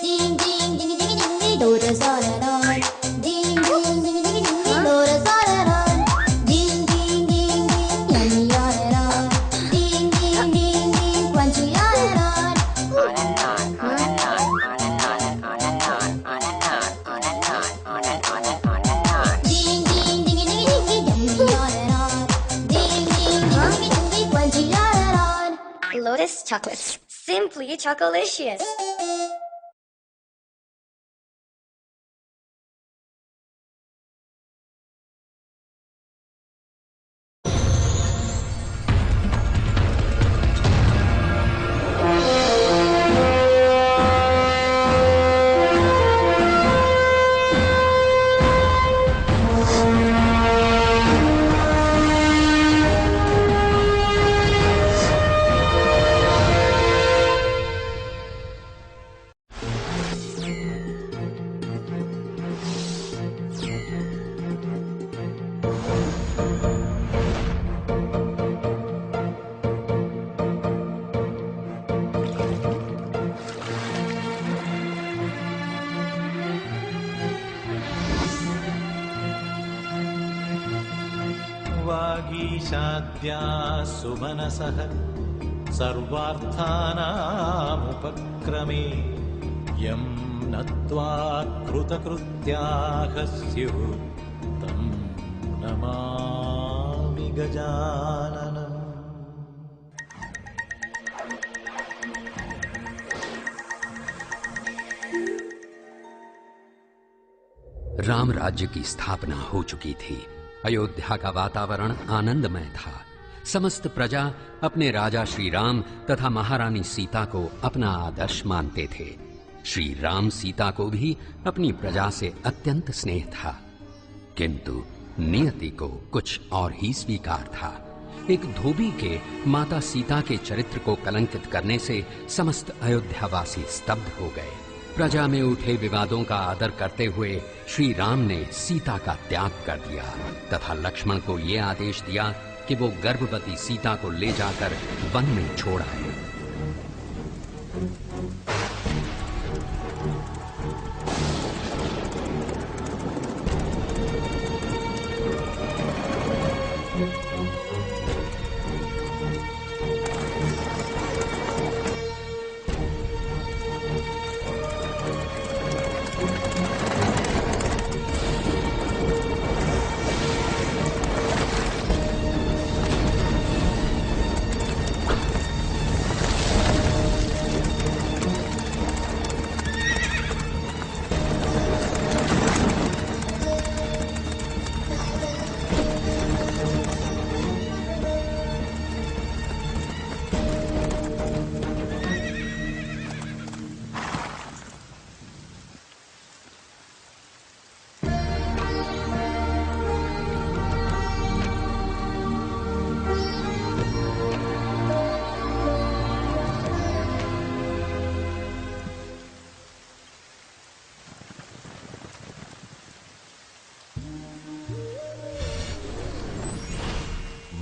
Ding ding ding ding ding ding, Lotus on and on. Ding ding ding ding ding ding, Lotus on and on. Ding ding ding ding, yummy on and on. Ding ding ding ding, crunchy on and on. On and on, on and on, on and on, on and on, on and on, on and on, on and on, on and on. Ding ding ding ding ding ding, yummy on and on. Ding ding ding ding ding, crunchy on and on. Lotus chocolates, simply chocolicious. वागीशाद्या सुमनसः सर्वार्थानामुपक्रमे यं नत्वा कृतकृत्याः स्युः तं नमामि गजाननम्। राम राज्य की स्थापना हो चुकी थी। अयोध्या का वातावरण आनंदमय था। समस्त प्रजा अपने राजा श्री राम तथा महारानी सीता को अपना आदर्श मानते थे। श्री राम सीता को भी अपनी प्रजा से अत्यंत स्नेह था, किंतु नियति को कुछ और ही स्वीकार था। एक धोबी के माता सीता के चरित्र को कलंकित करने से समस्त अयोध्यावासी स्तब्ध हो गए। प्रजा में उठे विवादों का आदर करते हुए श्री राम ने सीता का त्याग कर दिया तथा लक्ष्मण को ये आदेश दिया कि वो गर्भवती सीता को ले जाकर वन में छोड़ आए।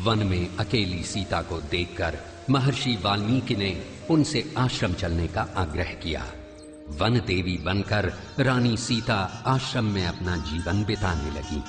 वन में अकेली सीता को देखकर महर्षि वाल्मीकि ने उनसे आश्रम चलने का आग्रह किया। वन देवी बनकर रानी सीता आश्रम में अपना जीवन बिताने लगी।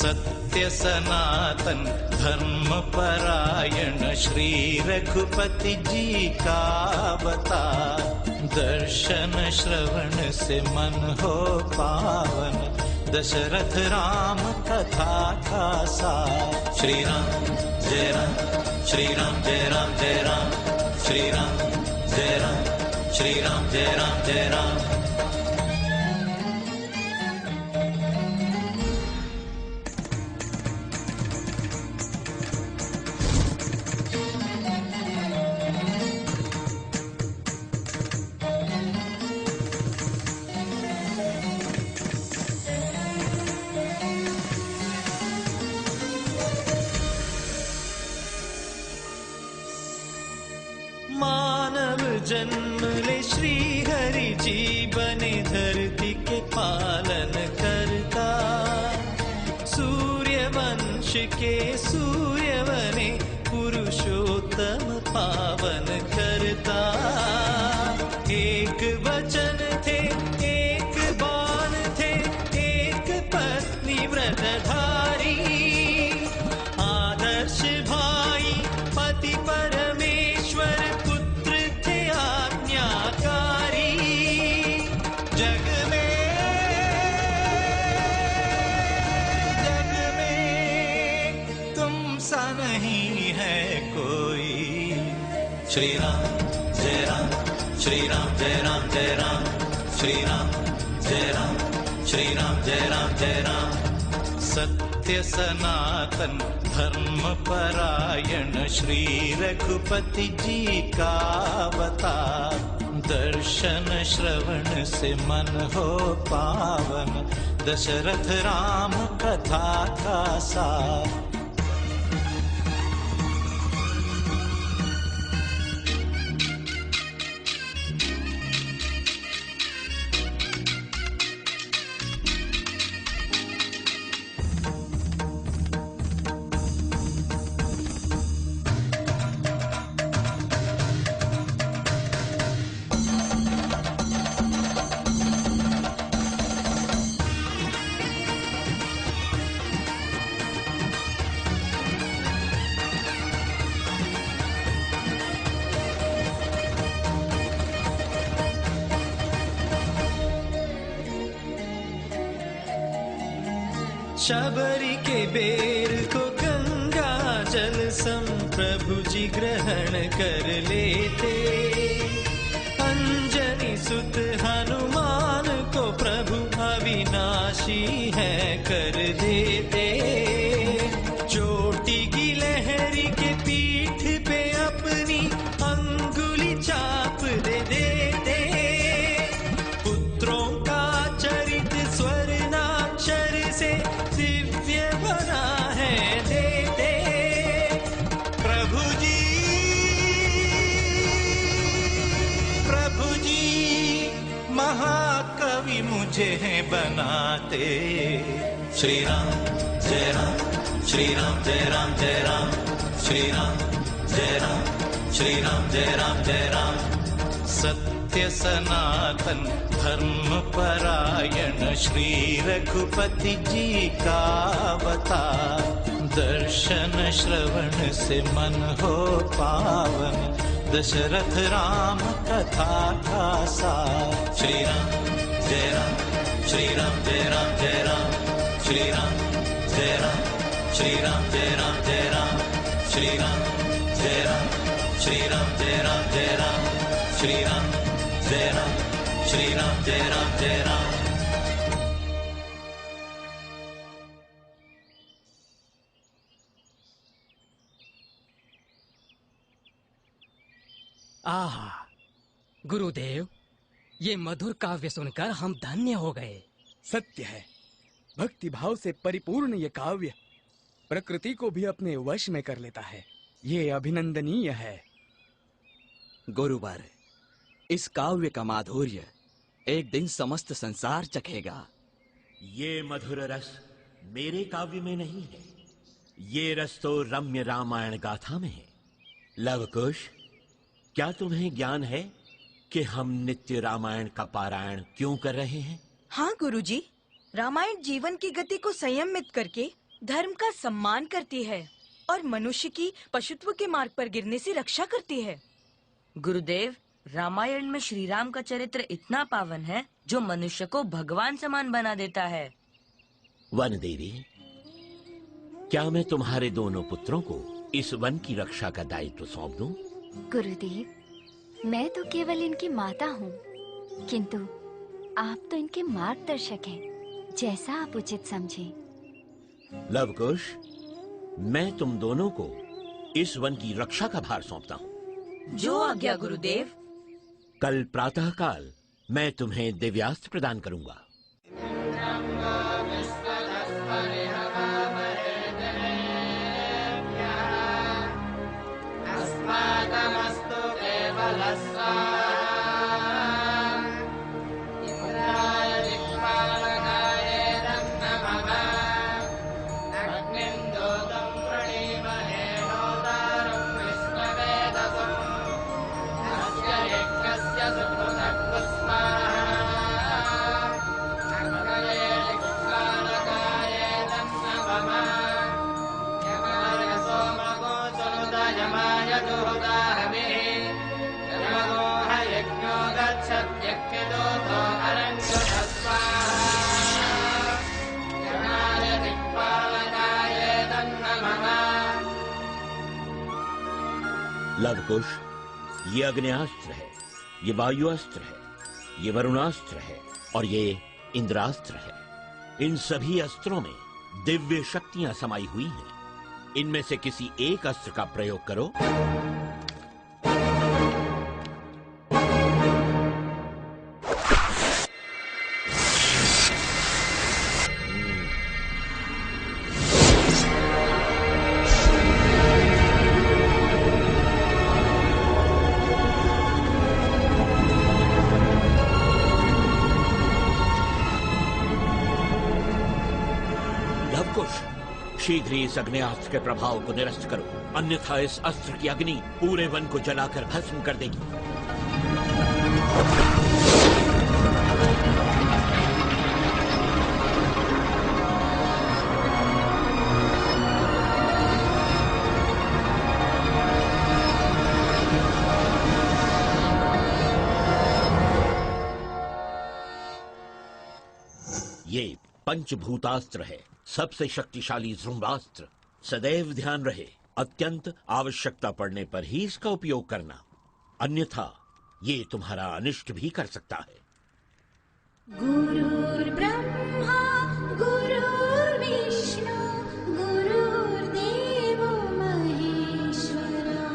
सत्य सनातन धर्म परायण श्री रघुपति जी का अवतार। दर्शन श्रवण से मन हो पावन, दशरथ राम कथा का सार। श्री राम जय राम, श्री राम जय राम जय राम, श्री राम जय राम, श्री राम जय राम जय राम। मानव जन्म ले श्री हरि जी बने धरती के पालन करता। सूर्य वंश के सूर्य बने पुरुषोत्तम पावन करता। एक वचन थे एक बाण थे एक पत्नी व्रतधारी। आदर्श भाई पति परमेश्वर पुत्र थे आज्ञाकारी। जग में तुम सा नहीं है कोई। श्री राम जय राम, श्री राम जय राम जय राम, श्री राम जय राम, श्री राम जय राम जय राम। सत्य सनातन धर्म परायण श्री रघुपति जी का अवतार। दर्शन श्रवण से मन हो पावन, दशरथ राम कथा का सार। शबरी के बेर को गंगा जल सम प्रभु जी ग्रहण कर लेते। अंजनी सुत हनुमान को प्रभु अविनाशी है कर देते। चोटी की लहरी के पीठ पे अपनी अंगुली चाप दे देते। पुत्रों का चरित स्वर्णाक्षर से दिव्य बना है देते। प्रभु जी महाकवि मुझे बनाते। श्री राम जय राम, श्री राम जय राम जय राम, श्री राम जय राम, श्री राम जय राम जय राम। सत्य सनातन धर्म परायण श्री रघुपति जी का अवतार। दर्शन श्रवण से मन हो पावन, दशरथ राम कथा का सार। श्री राम जय राम, श्री राम जय राम जय राम, श्री राम जय राम, श्री राम जय राम जय राम, श्री राम जय राम, श्री राम जय राम जय राम, श्री राम जय राम, श्री राम जय राम जय राम। आहा, गुरुदेव, ये मधुर काव्य सुनकर हम धन्य हो गए। सत्य है, भक्ति भाव से परिपूर्ण ये काव्य प्रकृति को भी अपने वश में कर लेता है। ये अभिनंदनीय है। गुरुवर, इस काव्य का माधुर्य एक दिन समस्त संसार चखेगा। ये मधुर रस मेरे काव्य में नहीं है, ये रस तो रम्य रामायण गाथा में है। लवकुश, क्या तुम्हें ज्ञान है कि हम नित्य रामायण का पारायण क्यों कर रहे हैं? हाँ गुरुजी, रामायण जीवन की गति को संयमित करके धर्म का सम्मान करती है और मनुष्य की पशुत्व के मार्ग पर गिरने से रक्षा करती है। गुरुदेव, रामायण में श्री राम का चरित्र इतना पावन है जो मनुष्य को भगवान समान बना देता है। वन देवी, क्या मैं तुम्हारे दोनों पुत्रों को इस वन की रक्षा का दायित्व सौंप दूं? गुरुदेव, मैं तो केवल इनकी माता हूँ, किंतु आप तो इनके मार्गदर्शक हैं, जैसा आप उचित समझें। लवकुश, मैं तुम दोनों को इस वन की रक्षा का भार सौंपता हूँ। जो आज्ञा गुरुदेव। कल प्रातःकाल मैं तुम्हें दिव्यास्त्र प्रदान करूंगा। लवकुश, ये अग्न्यास्त्र है, ये वायुअस्त्र है, ये वरुणास्त्र है और ये इंद्रास्त्र है। इन सभी अस्त्रों में दिव्य शक्तियां समाई हुई हैं। इनमें से किसी एक अस्त्र का प्रयोग करो। शीघ्र ही इस अग्न्यास्त्र के प्रभाव को निरस्त करो, अन्यथा इस अस्त्र की अग्नि पूरे वन को जलाकर भस्म कर देगी। ये पंचभूतास्त्र है, सबसे शक्तिशाली ध्रुवास्त्र। सदैव ध्यान रहे, अत्यंत आवश्यकता पड़ने पर ही इसका उपयोग करना, अन्यथा ये तुम्हारा अनिष्ट भी कर सकता है। गुरुर्ब्रह्मा गुरुर्विष्णु गुरुर्देवो महेश्वरा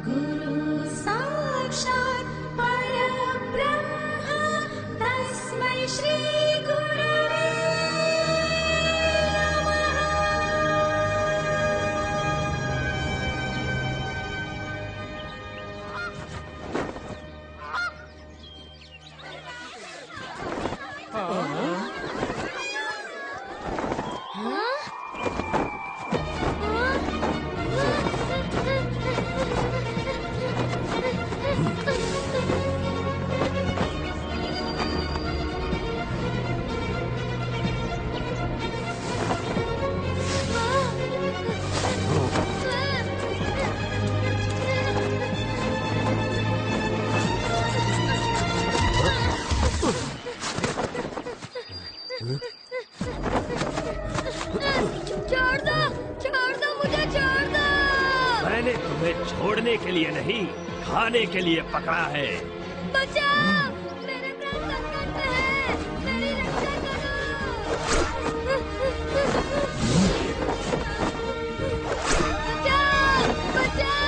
गुरु साक्षात् परब्रह्म तस्मै श्री गुरवे छोड़ने के लिए नहीं, खाने के लिए पकड़ा है। बचाओ, मेरे प्राण संकट में हैं, मेरी रक्षा करो। बचाओ, बचाओ,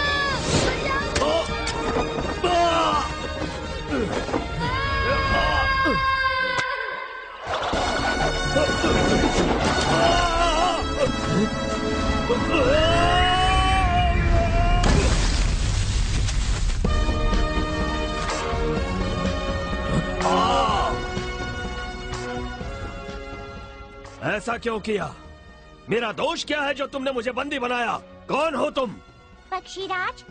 ऐसा क्यों किया? मेरा दोष क्या है जो तुमने मुझे बंदी बनाया? कौन हो तुम? पक्षीराज,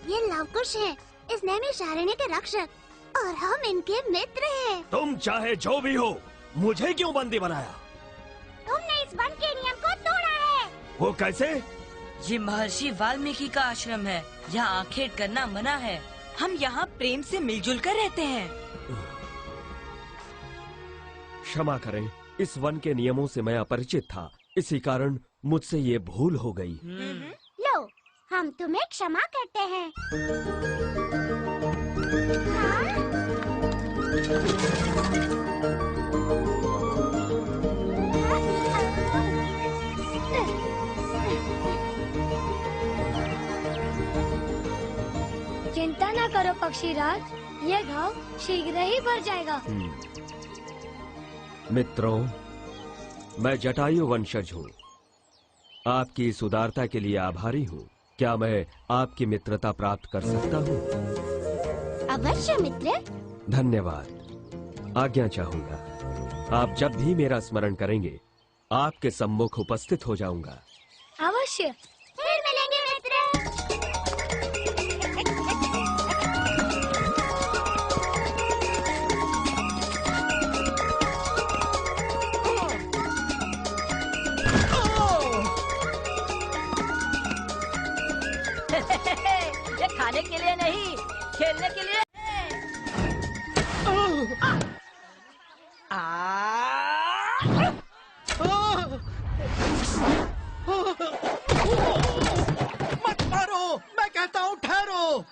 ये लवकुश है, इस नैमिषारण्य के रक्षक और हम इनके मित्र हैं। तुम चाहे जो भी हो, मुझे क्यों बंदी बनाया? तुमने इस वन के नियम को तोड़ वो कैसे? ये महर्षि वाल्मीकि का आश्रम है। यहाँ आखेट करना मना है। हम यहाँ प्रेम से मिलजुल कर रहते हैं। क्षमा करें, इस वन के नियमों से मैं अपरिचित था, इसी कारण मुझसे ये भूल हो गई। लो, हम तुम्हें क्षमा करते हैं। चिंता ना करो पक्षीराज, ये घाव शीघ्र ही भर जाएगा। मित्रों, मैं जटायु वंशज हूँ। आपकी इस उदारता के लिए आभारी हूँ। क्या मैं आपकी मित्रता प्राप्त कर सकता हूँ? अवश्य मित्र। धन्यवाद। आज्ञा चाहूंगा। आप जब भी मेरा स्मरण करेंगे, आपके सम्मुख उपस्थित हो जाऊंगा। अवश्य। फिर मिलेंगे मित्र। ये खाने के लिए नहीं, खेलने के लिए। मत मारो, मैं कहता हूँ ठहरो।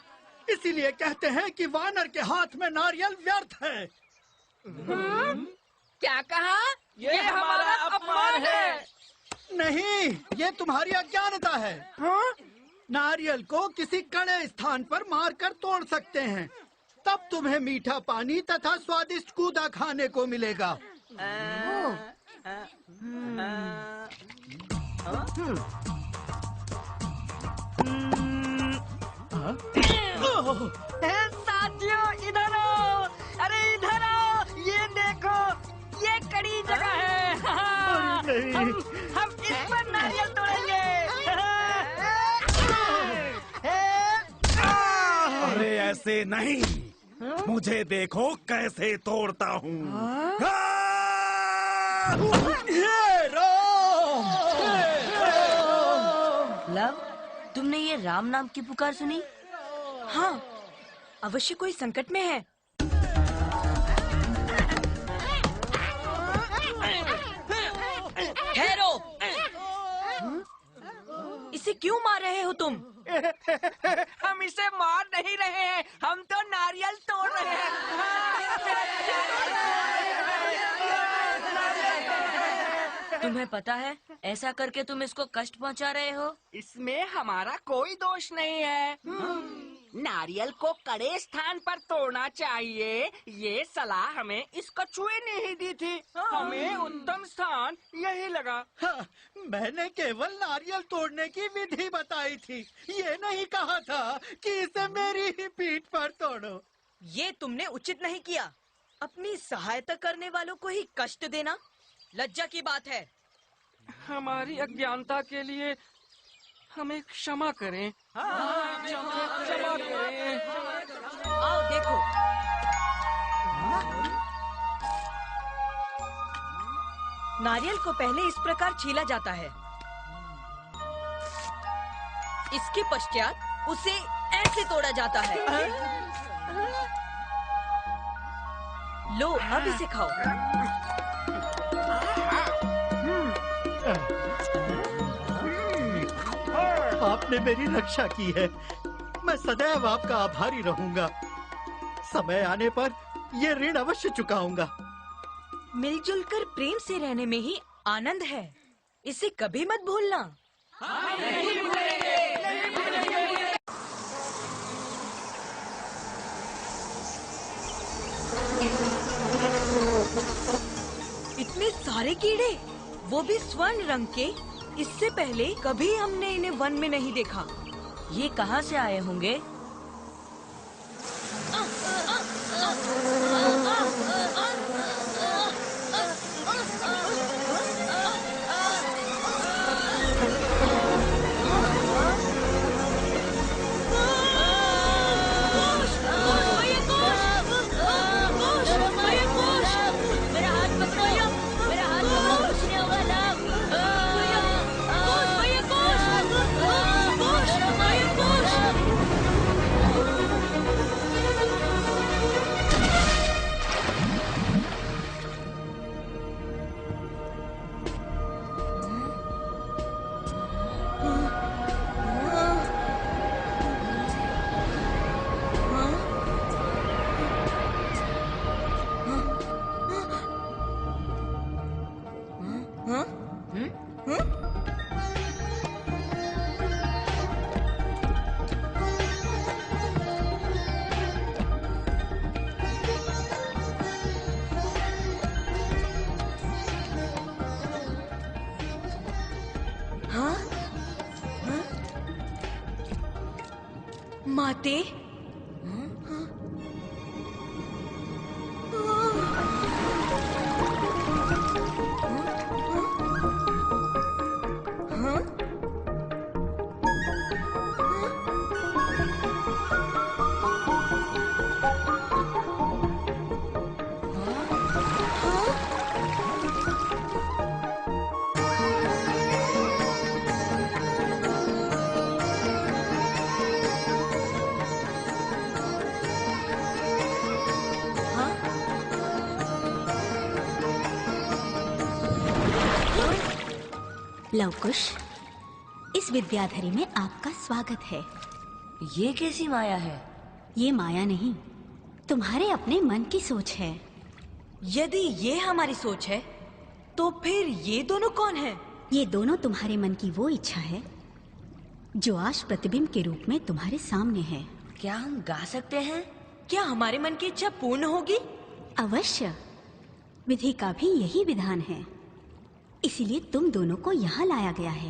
इसीलिए कहते हैं कि वानर के हाथ में नारियल व्यर्थ है। क्या कहा? ये हमारा अपमान है। नहीं, ये तुम्हारी अज्ञानता है। नारियल को किसी कड़े स्थान पर मारकर तोड़ सकते हैं, तब तुम्हें मीठा पानी तथा स्वादिष्ट कूदा खाने को मिलेगा। साथियों इधर आओ, अरे इधर आओ, ये देखो, ये कड़ी जगह है। हम इस पर नारियल तोड़ेंगे। अरे ऐसे नहीं, मुझे देखो कैसे तोड़ता हूँ। लव, तुमने ये राम नाम की पुकार सुनी? हाँ, अवश्य कोई संकट में है। ठहरो। इसे क्यों मार रहे हो तुम? हम इसे मार नहीं रहे हैं, हम तो नारियल तोड़ रहे हैं। तुम्हें पता है, ऐसा करके तुम इसको कष्ट पहुंचा रहे हो। इसमें हमारा कोई दोष नहीं है। नारियल को कड़े स्थान पर तोड़ना चाहिए, ये सलाह हमें इस कछुए ने ही दी थी। हमें उत्तम स्थान यही लगा। मैंने केवल नारियल तोड़ने की विधि बताई थी, ये नहीं कहा था कि इसे मेरी ही पीठ पर तोड़ो। ये तुमने उचित नहीं किया। अपनी सहायता करने वालों को ही कष्ट देना लज्जा की बात है। हमारी अज्ञानता के लिए हमें क्षमा करें। क्षमा करें। आओ देखो। नारियल को पहले इस प्रकार छीला जाता है, इसके पश्चात उसे ऐसे तोड़ा जाता है। लो, अब इसे खाओ। आपने मेरी रक्षा की है, मैं सदैव आपका आभारी रहूंगा। समय आने पर ये ऋण अवश्य चुकाऊंगा। मिलजुल कर प्रेम से रहने में ही आनंद है, इसे कभी मत भूलना। नहीं भूलेंगे। इतने सारे कीड़े, वो भी स्वर्ण रंग के। इससे पहले कभी हमने इन्हें वन में नहीं देखा। ये कहाँ से आए होंगे? माते, लवकुश, इस विद्याधरी में आपका स्वागत है। ये कैसी माया है? ये माया नहीं, तुम्हारे अपने मन की सोच है। यदि ये हमारी सोच है, तो फिर ये दोनों कौन हैं? ये दोनों तुम्हारे मन की वो इच्छा है जो आज प्रतिबिंब के रूप में तुम्हारे सामने है। क्या हम गा सकते हैं? क्या हमारे मन की इच्छा पूर्ण होगी? अवश्य, विधि का भी यही विधान है, इसीलिए तुम दोनों को यहाँ लाया गया है।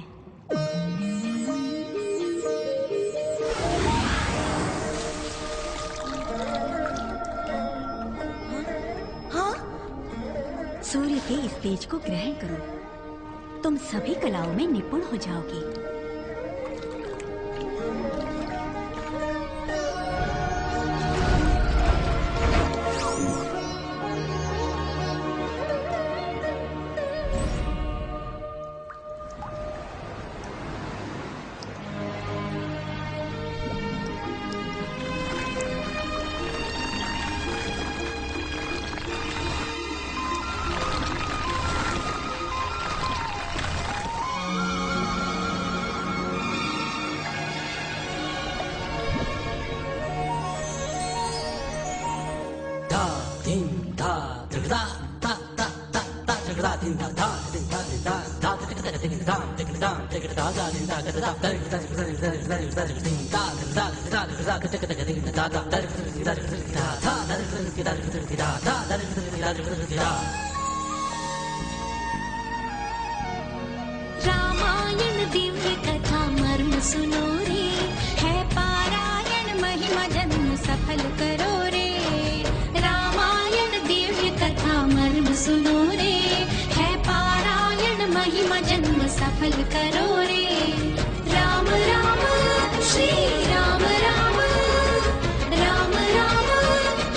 हाँ? सूर्य के इस तेज को ग्रहण करो, तुम सभी कलाओं में निपुण हो जाओगी। रामायण दिव्य कथा मर्म सुनो रे, है पारायण महिमा जन्म सफल करो रे। रामायण दिव्य कथा मर्म सुनो रे, है पारायण महिमा जन्म सफल करो रे। राम राम श्री राम राम, राम राम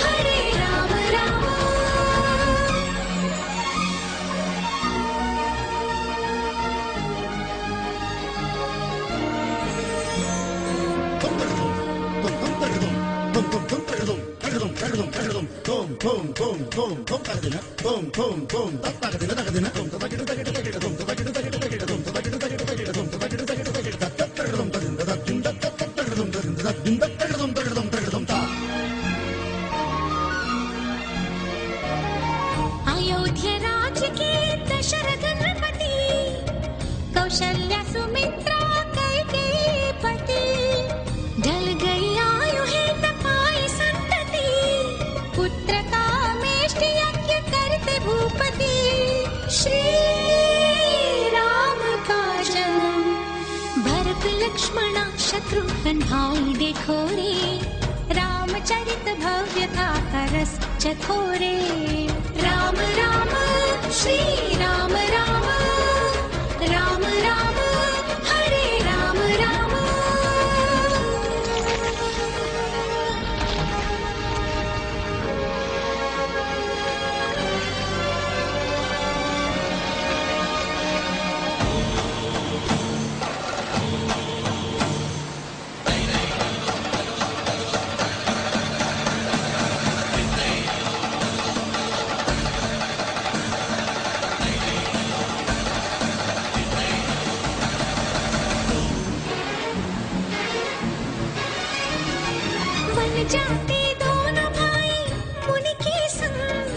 हरे राम राम। अयोध्या राज के दशरथ नृपति, कौशल्या सुमित्रा कैकेयी पति। ढल गई आयु है तपाई संतति, पुत्र कामेष्टि यज्ञ करते भूपति। श्री राम का जन्म, भरत लक्ष्मणा शत्रुघ्न भाई देखो रे। रामचरित भव्य था रस चखोरे। राम राम श्री राम राम, राम राम हरे राम राम। जाते दोनों भाई मुनि के संग,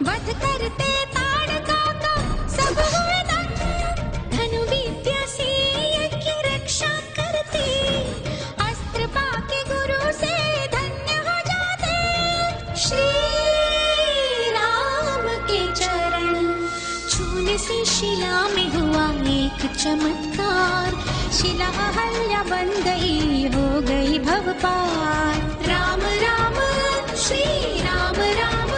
वध करते ताड़का का सब हुए दंग। धनु विद्या से यज्ञ रक्षा करते, अस्त्र पाके गुरु से धन्य हो जाते। श्री राम के चरण छूने से शिला में हुआ एक चमत्कार। शिला अहल्या बन गई, हो गई भव पार। राम राम श्री राम राम,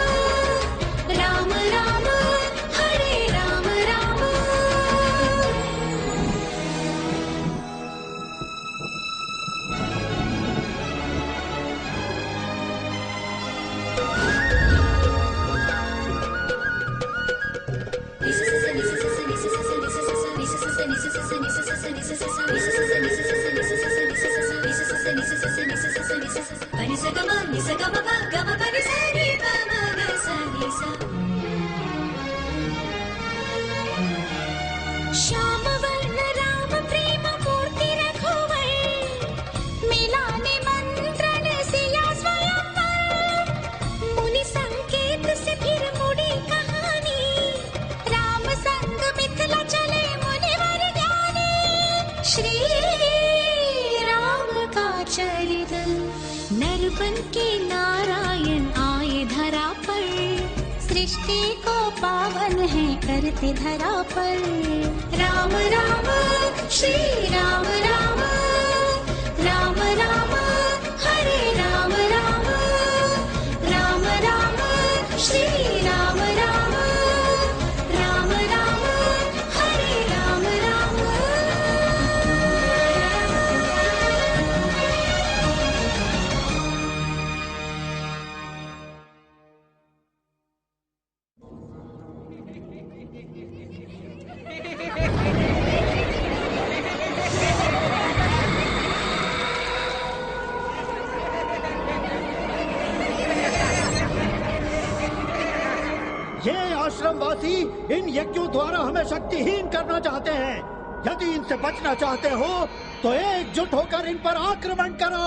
राम राम हरे राम राम। श्याम वर्ण राम प्रेम मूर्ति रघुवर, मिलाने मंत्रण सिया स्वयंवर। मुनि संकेत से फिर मुड़ी कहानी, राम संग मिथिला चले मुनिवर ज्ञानी। श्री राम का चरित नर बन के नारायण आए धरा पर, सृष्टि को पावन है करते धरा पर। राम राम श्री राम राम, राम राम हरे राम राम, राम राम श्री राम राम, राम राम हरे राम राम। ये आश्रमवासी इन यज्ञों द्वारा हमें शक्तिहीन करना चाहते हैं। यदि इनसे बचना चाहते हो तो एकजुट होकर इन पर आक्रमण करो।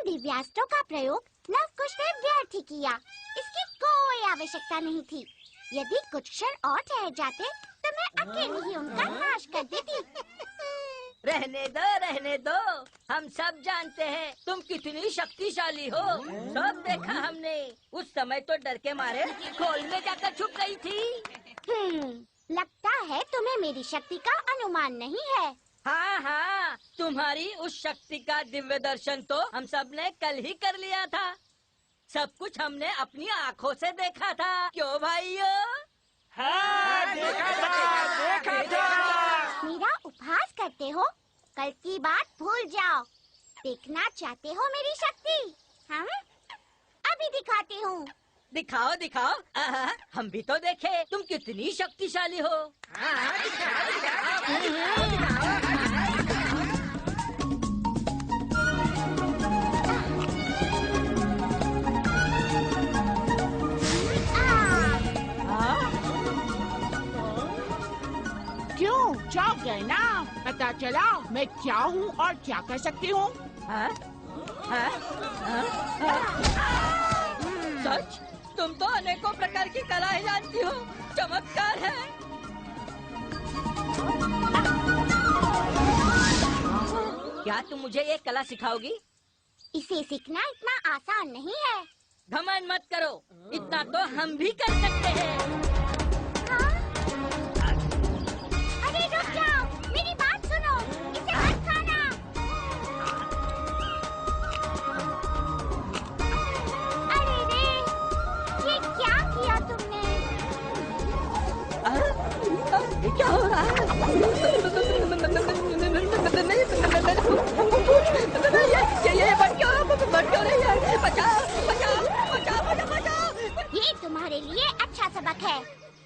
दिव्यास्त्रों का प्रयोग लवकुश ने व्यर्थ ही किया। इसकी कोई आवश्यकता नहीं थी। यदि कुछ क्षण और ठहर जाते तो मैं अकेले ही उनका नाश कर देती। रहने दो, हम सब जानते हैं तुम कितनी शक्तिशाली हो। सब देखा हमने। उस समय तो डर के मारे खोल में जाकर छुप गई थी। लगता है तुम्हें मेरी शक्ति का अनुमान नहीं है। हाँ, तुम्हारी उस शक्ति का दिव्य दर्शन तो हम सब ने कल ही कर लिया था। सब कुछ हमने अपनी आँखों से देखा था। क्यों भाइयों? हाँ, देखा था। मेरा उपहास करते हो? कल की बात भूल जाओ। देखना चाहते हो मेरी शक्ति? हाँ, अभी दिखाती हूँ। दिखाओ। हम भी तो देखे तुम कितनी शक्तिशाली हो। क्यों चौंक गए ना? पता चला मैं क्या हूँ और क्या कर सकती हूँ। सच? तुम तो अनेकों प्रकार की कलाएं जानती हो, चमत्कार है। क्या तुम मुझे ये कला सिखाओगी? इसे सीखना इतना आसान नहीं है। घमंड मत करो, इतना तो हम भी कर सकते हैं। हाँ? अरे रुक जाओ, मेरी बात सुनो, इसे मत खाना। अरे रे, ये क्या किया तुमने? क्या हो रहा है? ये तुम्हारे लिए अच्छा सबक है।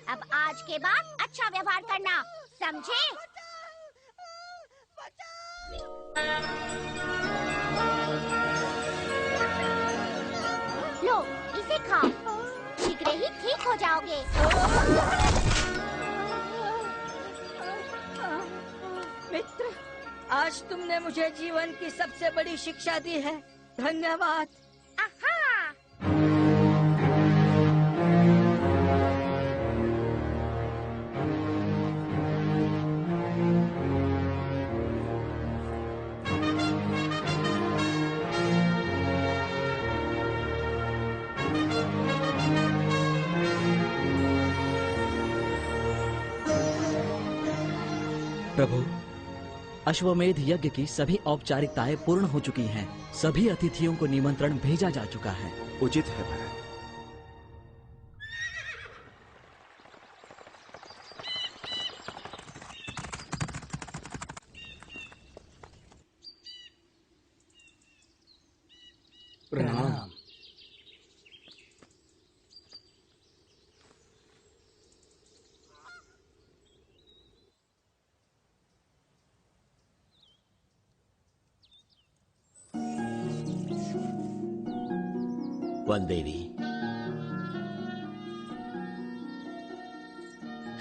अब आज के बाद अच्छा व्यवहार करना, समझे? लो, इसे खाओ, शीघ्र ही ठीक हो जाओगे। मित्र, आज तुमने मुझे जीवन की सबसे बड़ी शिक्षा दी है। धन्यवाद। प्रभु, अश्वमेध यज्ञ की सभी औपचारिकताएं पूर्ण हो चुकी हैं। सभी अतिथियों को निमंत्रण भेजा जा चुका है। उचित है भरत। प्रणाम। वनदेवी,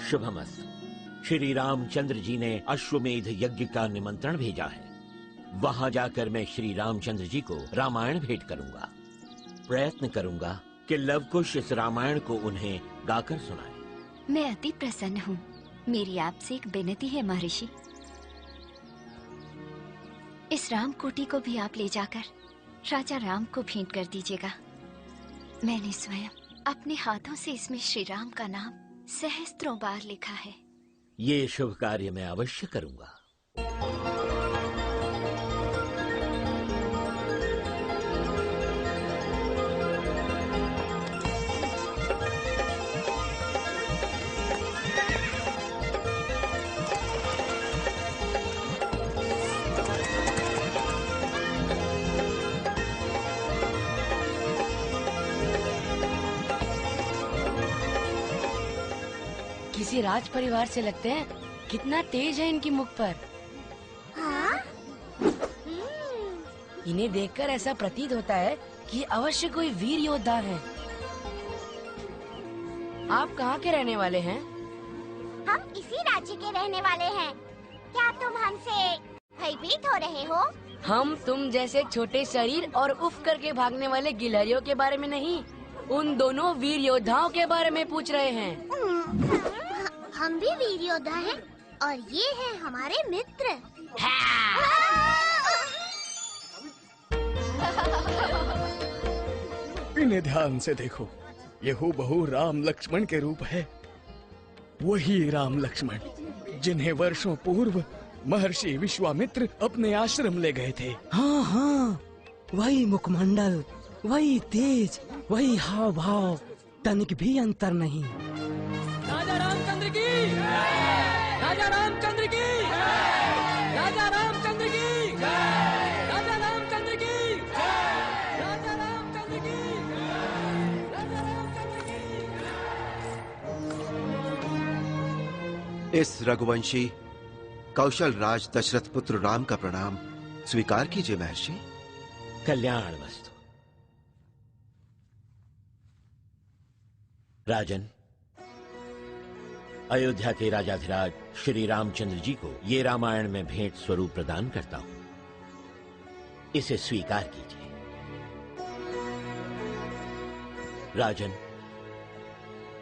शुभमस्तु। श्री रामचंद्र जी ने अश्वमेध यज्ञ का निमंत्रण भेजा है। वहां जाकर मैं श्री रामचंद्र जी को रामायण भेंट करूंगा। प्रयत्न करूंगा कि लवकुश इस रामायण को उन्हें गाकर सुनाए। मैं अति प्रसन्न हूँ। मेरी आपसे एक विनती है महर्षि। इस रामकोटी को भी आप ले जाकर राजा राम को भेंट कर दीजिएगा। मैंने स्वयं अपने हाथों से इसमें श्री राम का नाम सहस्त्रों बार लिखा है। ये शुभ कार्य मैं अवश्य करूंगा। किसी राज परिवार से लगते हैं। कितना तेज है इनकी मुख पर। हाँ? इन्हें देखकर ऐसा प्रतीत होता है कि अवश्य कोई वीर योद्धा है। आप कहाँ के रहने वाले हैं? हम इसी राज्य के रहने वाले हैं। क्या तुम हमसे भयभीत हो रहे हो? हम तुम जैसे छोटे शरीर और उफ करके भागने वाले गिलहरियों के बारे में नहीं, उन दोनों वीर योद्धाओं के बारे में पूछ रहे हैं। हम भी वीर योद्धा हैं और ये हैं हमारे मित्र। इन्हें ध्यान से देखो, ये हूबहू राम लक्ष्मण के रूप है। वही राम लक्ष्मण जिन्हें वर्षों पूर्व महर्षि विश्वामित्र अपने आश्रम ले गए थे। हाँ हाँ, वही मुखमंडल, वही तेज, वही हाव भाव, तनिक भी अंतर नहीं। राजा रामचंद्र की, राजा रामचंद्र की, राजा रामचंद्र की, राजा रामचंद्र की, राजा रामचंद्र की, राजा रामचंद्र की। इस रघुवंशी कौशल राज दशरथ पुत्र राम का प्रणाम स्वीकार कीजिए महर्षि। कल्याण वस्तु। राजन, अयोध्या के राजाधिराज श्री रामचंद्र जी को ये रामायण में भेंट स्वरूप प्रदान करता हूं। इसे स्वीकार कीजिए। राजन,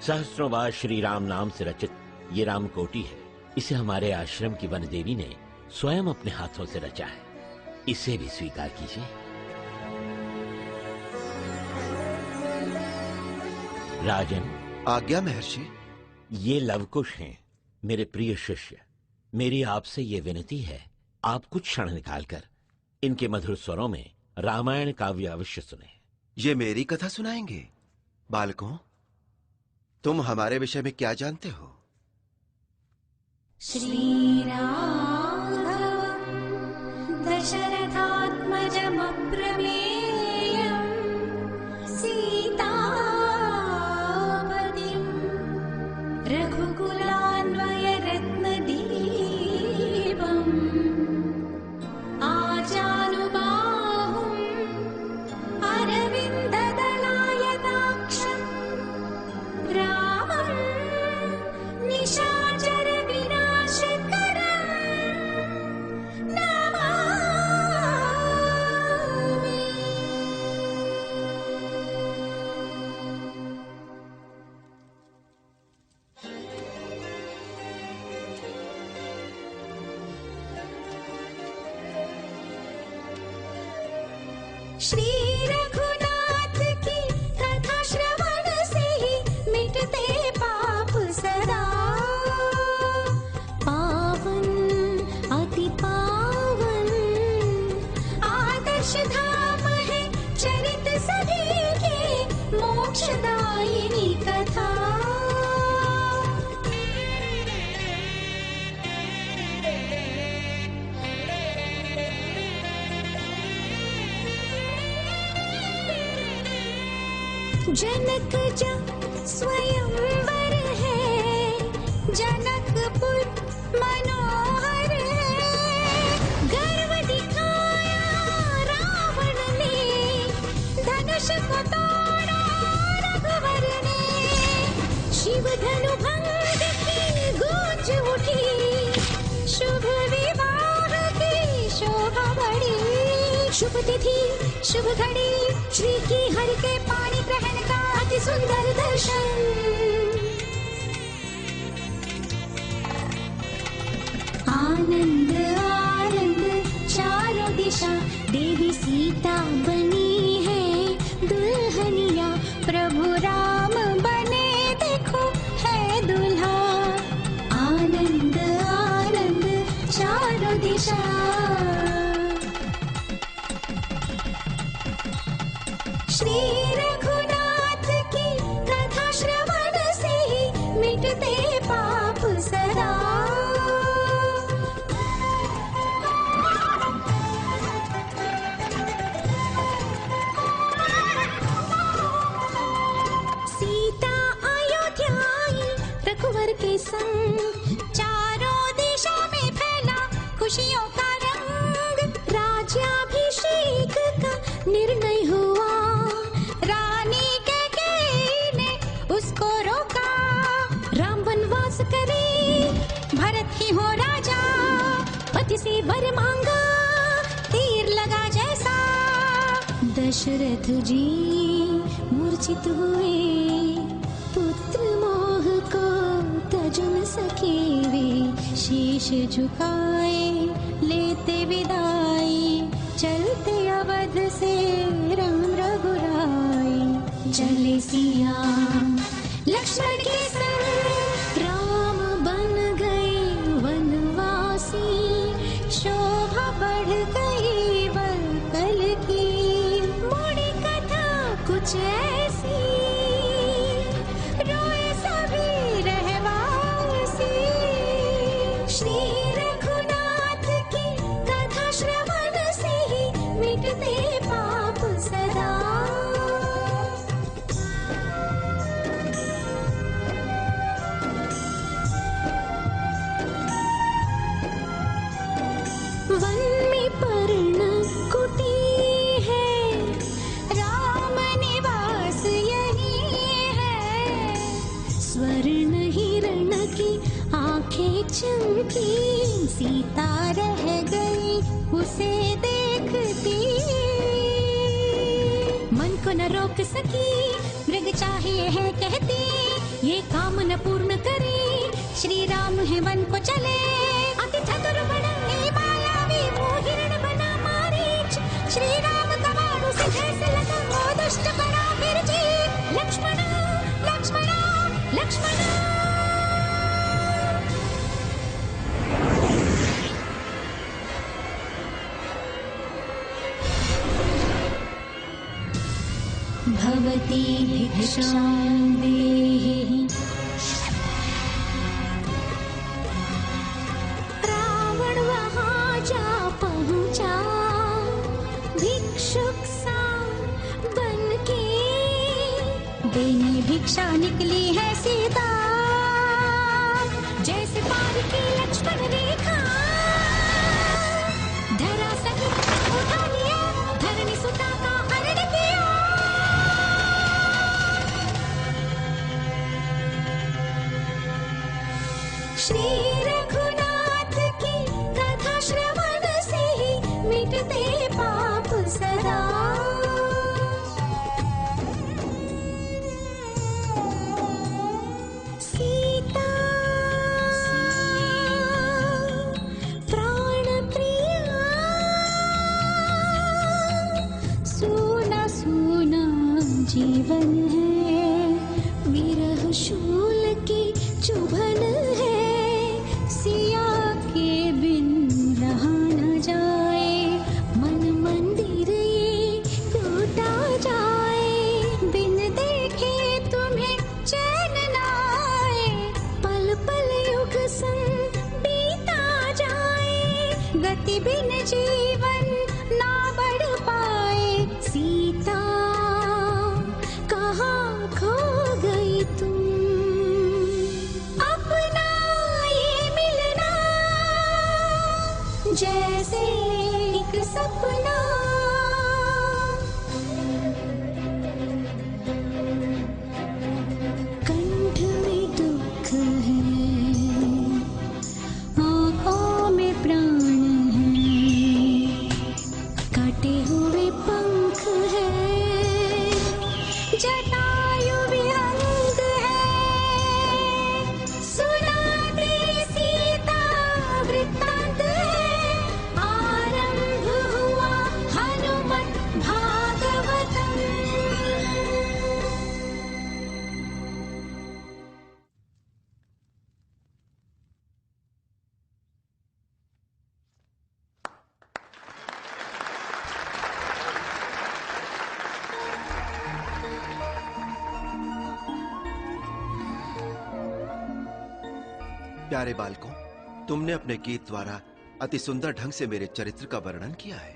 सहस्रों बार श्री राम नाम से रचित ये रामकोटि है। इसे हमारे आश्रम की वन देवी ने स्वयं अपने हाथों से रचा है। इसे भी स्वीकार कीजिए। राजन। आज्ञा महर्षि। ये लवकुश हैं, मेरे प्रिय शिष्य। मेरी आपसे ये विनती है, आप कुछ क्षण निकालकर इनके मधुर स्वरों में रामायण काव्य अवश्य सुने। ये मेरी कथा सुनाएंगे? बालकों, तुम हमारे विषय में क्या जानते हो? श्रीराघवं दशरथात्मजमप्रमेयं सीतापतिं रघुकुलान्वयरत्नदीपम् आजानुबाहुम् अरविन्ददलायताक्षम् रामं निशाचर विनाशकरम् नमामि। श्री रघुनाथ की कथा श्रवण से ही मिटते पाप सदा। पावन अति पावन आदर्श धाम है चरित सभी के मोक्षदायिनी कथा। जनक जब स्वयंवर है, जनकपुर मनोहर है। गर्व दिखाया रावण ने, धनुष को तोड़ा रघुवर ने। शिव धनु भंग की गूंज उठी, शुभ विवाह की शोभा बढ़ी। शुभ तिथि शुभ घड़ी, श्री की हरि के पानी ग्रहण का अति सुंदर दर्शन। आनंद आनंद चारों दिशा, देवी सीता बनी है दुल्हनिया। प्रभु राम बने देखो है दुल्हा। आनंद आनंद चारों दिशा। श्री रघुनाथ की कथा श्रवण से ही मिटते पाप सदा। सीता अयोध्या आई रघुवर के संग, चारों दिशा में फैला खुशियों का रंग। राज्याभिषेक का निर्णय हुआ, रानी कैकेयी ने उसको रोका। राम वनवास करे, भरत ही हो राजा। पति से वर मांगा, तीर लगा जैसा। दशरथ जी मूर्छित हुए, पुत्र मोह को तज न सके वे। शीश झुकाए लेते विदाई, चलते अवध से राम रघुराई। चले सिया लक्ष्मण के संग, राम बन गए वनवासी। शोभा बढ़ गई वल की, मोड़ी कथा कुछ ऐसी। रोए सभी रहवासी। श्री रघुनाथ की कथा श्रवण से ही मिटते पाप सदा। वन में पर्ण कुटी है, राम निवास यही है। स्वर्ण हिरण की आंखें चमकी, सीता रह गई उसे देखती। मन को न रोक सकी, मृग चाहिए है कहती। ये काम न पूर्ण करे। श्री राम है वन को चले, अति चतुर बड़ंगी मायावी वो हिरण बना मारीच। श्री राम का बाणों से जैसे लगा वो दुष्ट करा फिर जीत। लक्ष्मणा लक्ष्मणा लक्ष्मणा। भवती भिक्षां देहि। रावण वहाँ जा पहुँचा भिक्षुक सा बनके, देने भिक्षा निकली है सीता, जैसे पार की लक्ष्मण रेखा। धरा सहित उठा लिया, धरणी सुता का हरण किया। श्री रघुनाथ की कथा श्रवण से ही मिटते पाप सदा। सीता प्राण प्रिया, सोना सोना जीवन है, विरह शूल की चुभन है। सिया के बिन रहा न जाए, मन मंदिर ये टूटा जाए। बिन देखे तुम्हें चैन न आए, पल पल युग संग बीता जाए। गति बिन जीवन ना बढ़ पाए। सीता कहाँ खो गई तुम, अपना ये मिलना जैसे एक सपना। कंठ में दुख है, आँखों में प्राण है, काटे हुए पंख है, जटायु विहंग है। सुना दे सीता वृत्तांत है, आरंभ हुआ हनुमत भागवतम। प्यारे बालकों, तुमने अपने गीत द्वारा अति सुंदर ढंग से मेरे चरित्र का वर्णन किया है।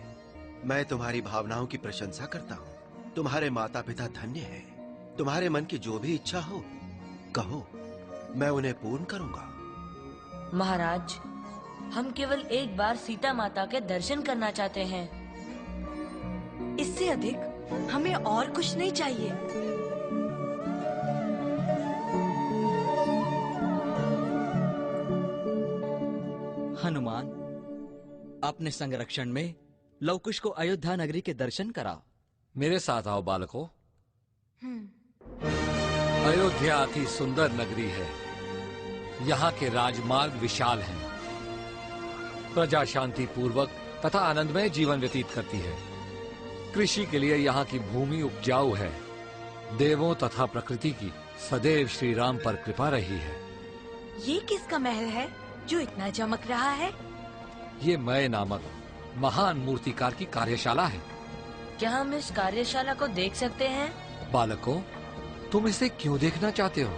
मैं तुम्हारी भावनाओं की प्रशंसा करता हूँ। तुम्हारे माता पिता धन्य हैं। तुम्हारे मन की जो भी इच्छा हो कहो, मैं उन्हें पूर्ण करूंगा। महाराज, हम केवल एक बार सीता माता के दर्शन करना चाहते हैं। इससे अधिक हमें और कुछ नहीं चाहिए। हनुमान, अपने संरक्षण में लवकुश को अयोध्या नगरी के दर्शन कराओ। मेरे साथ आओ बालकों। अयोध्या अति सुंदर नगरी है। यहाँ के राजमार्ग विशाल हैं। प्रजा शांति पूर्वक तथा आनंदमय जीवन व्यतीत करती है। कृषि के लिए यहाँ की भूमि उपजाऊ है। देवों तथा प्रकृति की सदैव श्री राम पर कृपा रही है। ये किसका महल है जो इतना चमक रहा है? ये मय नामक महान मूर्तिकार की कार्यशाला है। क्या हम इस कार्यशाला को देख सकते हैं? बालकों, तुम इसे क्यों देखना चाहते हो?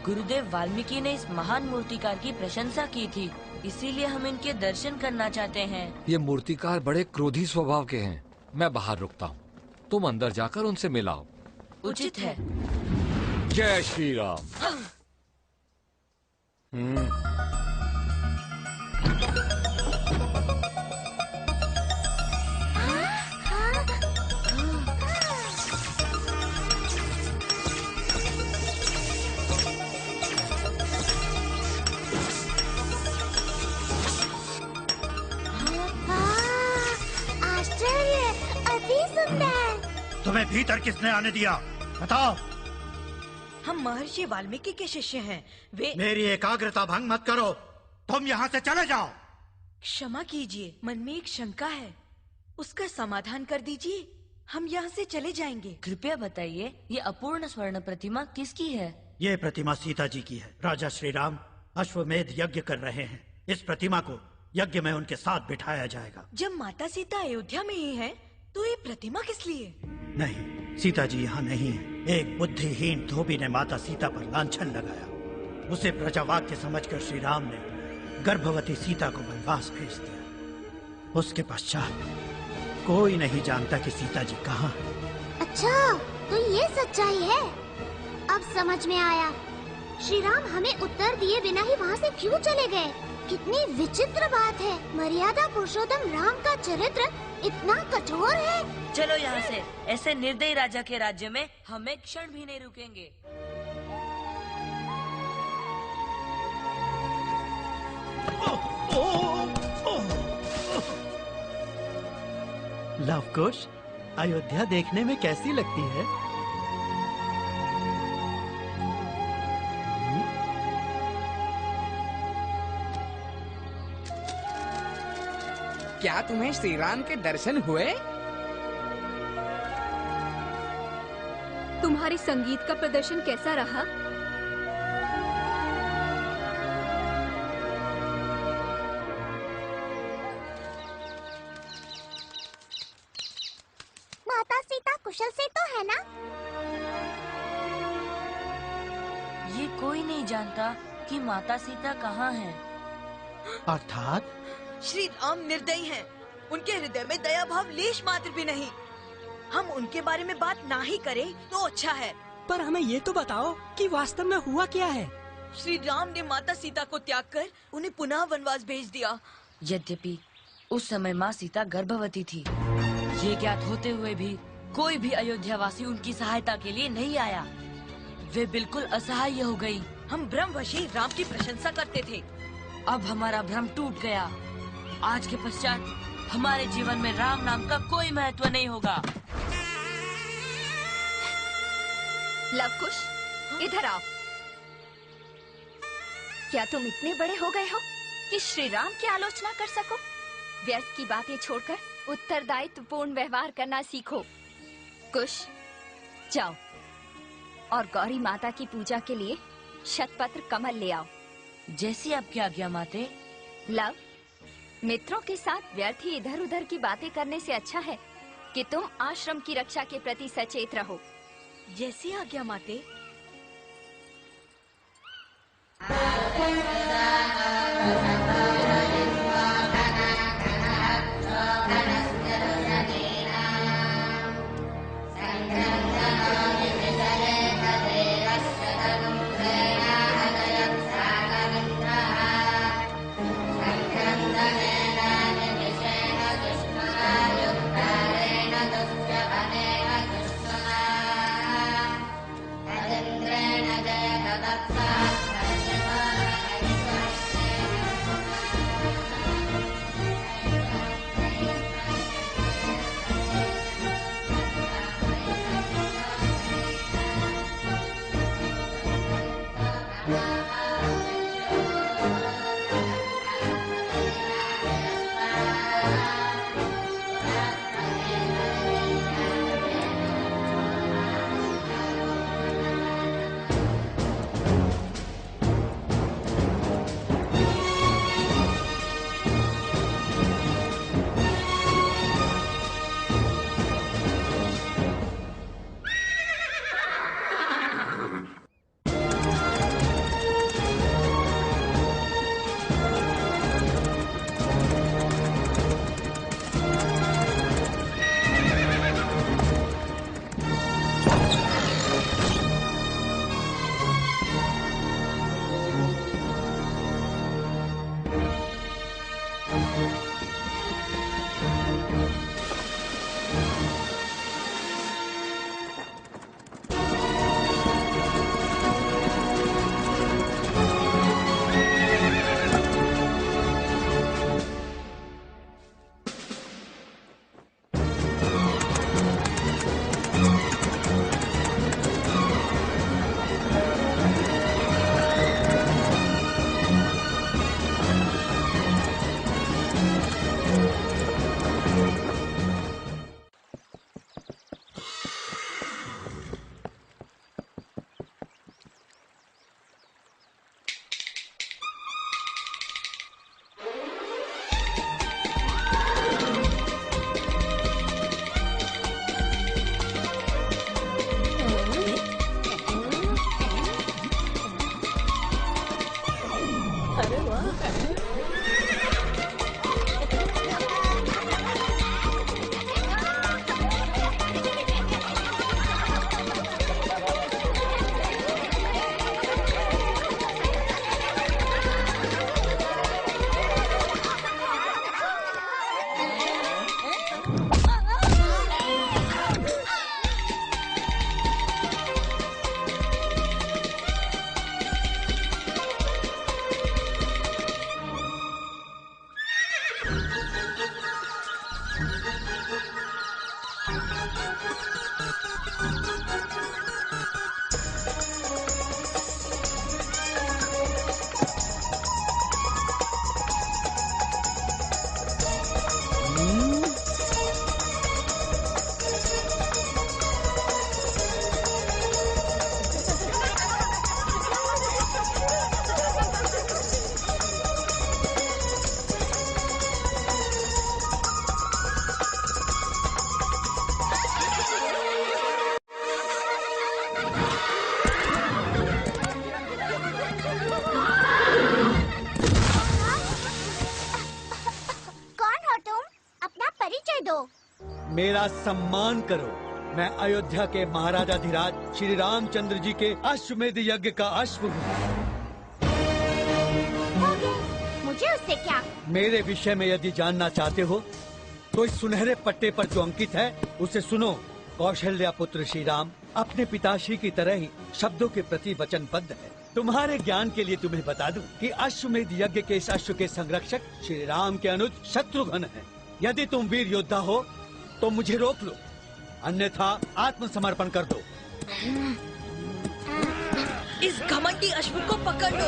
गुरुदेव वाल्मीकि ने इस महान मूर्तिकार की प्रशंसा की थी, इसीलिए हम इनके दर्शन करना चाहते हैं। ये मूर्तिकार बड़े क्रोधी स्वभाव के हैं। मैं बाहर रुकता हूँ, तुम अंदर जाकर उनसे मिलाओ। उचित है। जय श्री राम। अति सुंदर। तुम्हें भीतर किसने आने दिया? बताओ। हम हम महर्षि वाल्मीकि के शिष्य हैं। वे मेरी एकाग्रता भंग मत करो, तुम यहाँ से चले जाओ। क्षमा कीजिए, मन में एक शंका है, उसका समाधान कर दीजिए, हम यहाँ से चले जाएंगे। कृपया बताइए, ये अपूर्ण स्वर्ण प्रतिमा किसकी है? ये प्रतिमा सीता जी की है। राजा श्री राम अश्वमेध यज्ञ कर रहे हैं। इस प्रतिमा को यज्ञ में उनके साथ बिठाया जाएगा। जब माता सीता अयोध्या में ही है, तो ये प्रतिमा किस लिए? नहीं, सीता जी यहाँ नहीं है। एक बुद्धिहीन धोबी ने माता सीता पर लांछन लगाया। उसे प्रजावाक्य समझकर श्री राम ने गर्भवती सीता को वनवास भेज दिया। उसके पश्चात कोई नहीं जानता कि सीता जी कहाँ है। अच्छा, तो ये सच्चाई है। अब समझ में आया, श्री राम हमें उत्तर दिए बिना ही वहाँ से क्यों चले गए। कितनी विचित्र बात है। मर्यादा पुरुषोत्तम राम का चरित्र इतना कठोर है। चलो यहाँ से, ऐसे निर्दयी राजा के राज्य में हम एक क्षण भी नहीं रुकेंगे। लवकुश, अयोध्या देखने में कैसी लगती है? क्या तुम्हें श्री राम के दर्शन हुए? तुम्हारी संगीत का प्रदर्शन कैसा रहा? माता सीता कुशल से तो है ना? ये कोई नहीं जानता कि माता सीता कहाँ हैं। अर्थात श्री राम निर्दयी हैं। उनके हृदय में दया भाव लेश मात्र भी नहीं। हम उनके बारे में बात ना ही करें तो अच्छा है। पर हमें ये तो बताओ कि वास्तव में हुआ क्या है। श्री राम ने माता सीता को त्याग कर उन्हें पुनः वनवास भेज दिया। यद्यपि उस समय माँ सीता गर्भवती थी, ये ज्ञात होते हुए भी कोई भी अयोध्यावासी उनकी सहायता के लिए नहीं आया। वे बिल्कुल असहाय हो गई। हम भ्रमवशी राम की प्रशंसा करते थे। अब हमारा भ्रम टूट गया। आज के पश्चात हमारे जीवन में राम नाम का कोई महत्व नहीं होगा। लवकुश, इधर आओ। क्या तुम इतने बड़े हो गए हो कि श्री राम की आलोचना कर सको? व्यर्थ की बातें छोड़कर उत्तरदायित्वपूर्ण व्यवहार करना सीखो। कुश, जाओ और गौरी माता की पूजा के लिए शतपत्र कमल ले आओ। जैसी आपकी आज्ञा माते। लव, मित्रों के साथ व्यर्थ ही इधर उधर की बातें करने से अच्छा है कि तुम आश्रम की रक्षा के प्रति सचेत रहो। जैसी आज्ञा माते। मेरा सम्मान करो। मैं अयोध्या के महाराजाधिराज श्री रामचंद्र जी के अश्वमेध यज्ञ का अश्व हूँ। मुझे उससे क्या? मेरे विषय में यदि जानना चाहते हो तो इस सुनहरे पट्टे पर जो अंकित है उसे सुनो। कौशल्या पुत्र श्री राम अपने पिताश्री की तरह ही शब्दों के प्रति वचनबद्ध है। तुम्हारे ज्ञान के लिए तुम्हें बता दूं कि अश्वमेध यज्ञ के इस अश्व के संरक्षक श्री राम के अनुज शत्रुघ्न हैं। यदि तुम वीर योद्धा हो तो मुझे रोक लो, अन्यथा आत्मसमर्पण कर दो। इस घमंडी अश्व को पकड़ लो।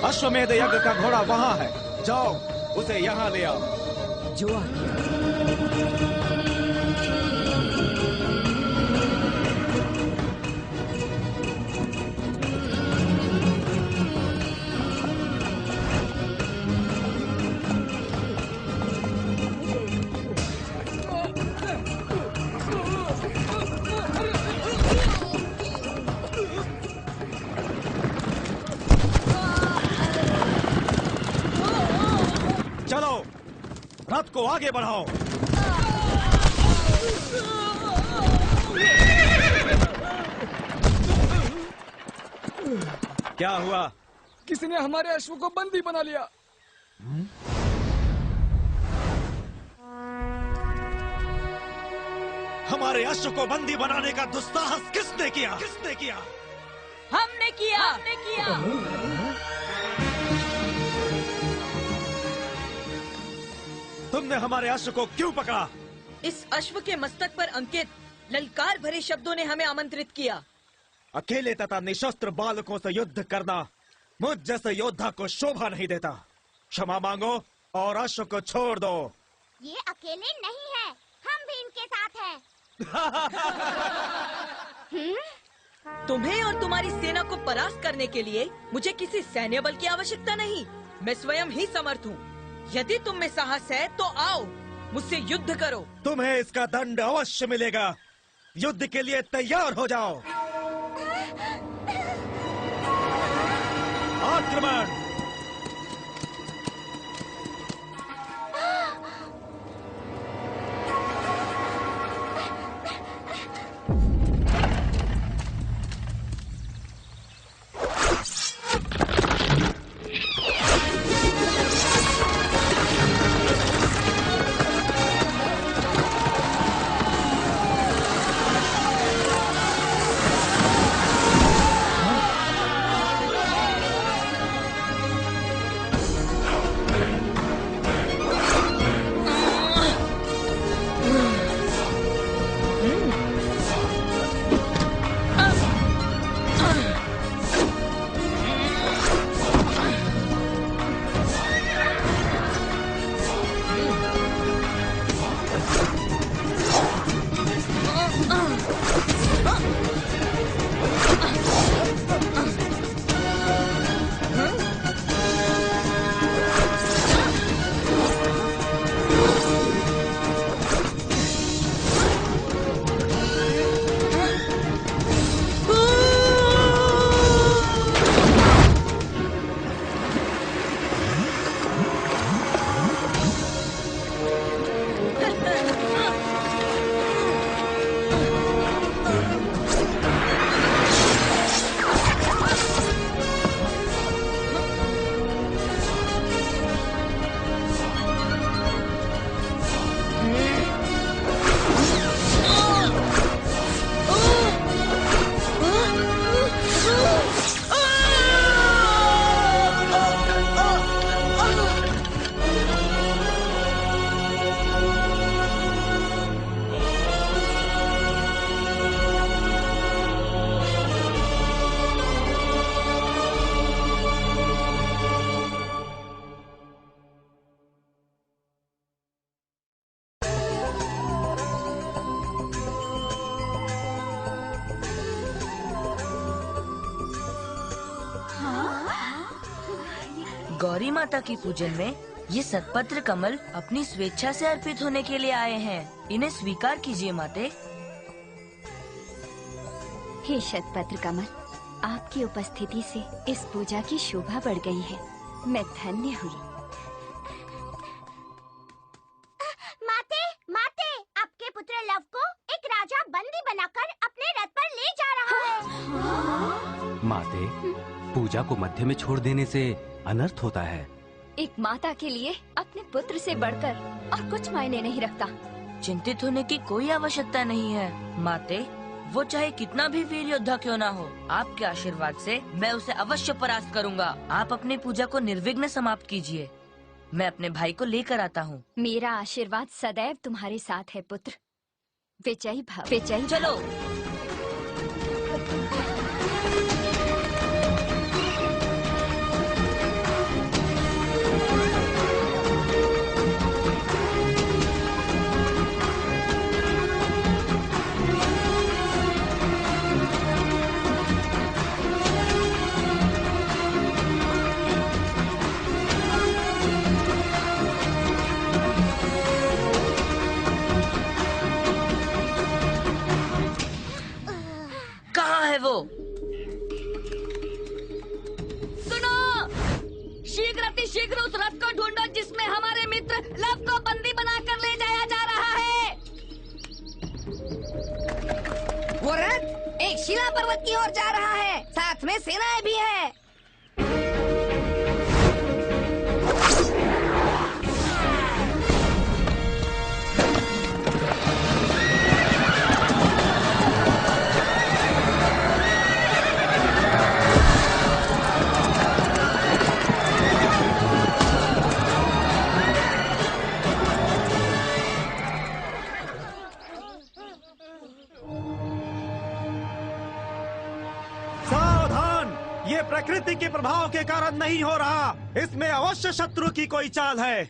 अश्वमेध यज्ञ का घोड़ा वहाँ है, जाओ उसे यहाँ ले आओ। जो चलो रथ को आगे बढ़ाओ। क्या हुआ? किसी ने हमारे अश्व को बंदी बना लिया। हमारे अश्व को बंदी बनाने का दुस्साहस किसने किया? किसने किया? हमने किया। हमने किया। तुमने हमारे अश्व को क्यों पकड़ा? इस अश्व के मस्तक पर अंकित ललकार भरे शब्दों ने हमें आमंत्रित किया। अकेले तथा निशस्त्र बालकों से युद्ध करना मुझ जैसे योद्धा को शोभा नहीं देता। क्षमा मांगो और अश्व को छोड़ दो। ये अकेले नहीं है, हम भी इनके साथ हैं। तुम्हें और तुम्हारी सेना को परास्त करने के लिए मुझे किसी सैन्य बल की आवश्यकता नहीं, मैं स्वयं ही समर्थ हूँ। यदि तुम में साहस है तो आओ, मुझसे युद्ध करो। तुम्हें इसका दंड अवश्य मिलेगा। युद्ध के लिए तैयार हो जाओ। आक्रमण! गौरी माता की पूजन में ये सतपत्र कमल अपनी स्वेच्छा से अर्पित होने के लिए आए हैं। इन्हें स्वीकार कीजिए माते। हे शतपत्र कमल, आपकी उपस्थिति से इस पूजा की शोभा बढ़ गई है। मैं धन्य हुई। माते, माते, आपके पुत्र लव को एक राजा बंदी बनाकर अपने रथ पर ले जा रहा है। माते, पूजा को मध्य में छोड़ देने से अनर्थ होता है। एक माता के लिए अपने पुत्र से बढ़कर और कुछ मायने नहीं रखता। चिंतित होने की कोई आवश्यकता नहीं है माते। वो चाहे कितना भी वीर योद्धा क्यों ना हो, आपके आशीर्वाद से मैं उसे अवश्य परास्त करूंगा। आप अपनी पूजा को निर्विघ्न समाप्त कीजिए। मैं अपने भाई को लेकर आता हूँ। मेरा आशीर्वाद सदैव तुम्हारे साथ है पुत्र। विजयी भव। विजयी चलो। वो सुनो, शीघ्र अतिशीघ्र उस रथ को ढूंढो जिसमें हमारे मित्र लव को बंदी बनाकर ले जाया जा रहा है। वो रथ एक शिला पर्वत की ओर जा रहा है, साथ में सेनाएं भी है। प्रकृति के प्रभाव के कारण नहीं हो रहा, इसमें अवश्य शत्रु की कोई चाल है।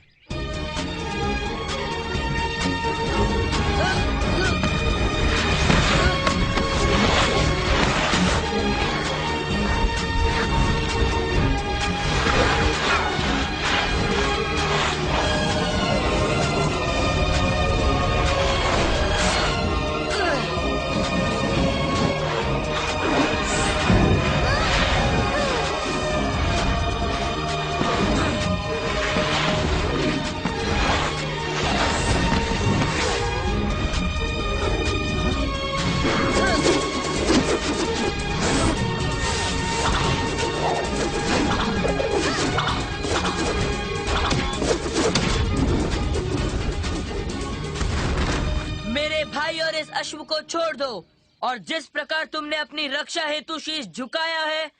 अश्व को छोड़ दो और जिस प्रकार तुमने अपनी रक्षा हेतु शीश झुकाया है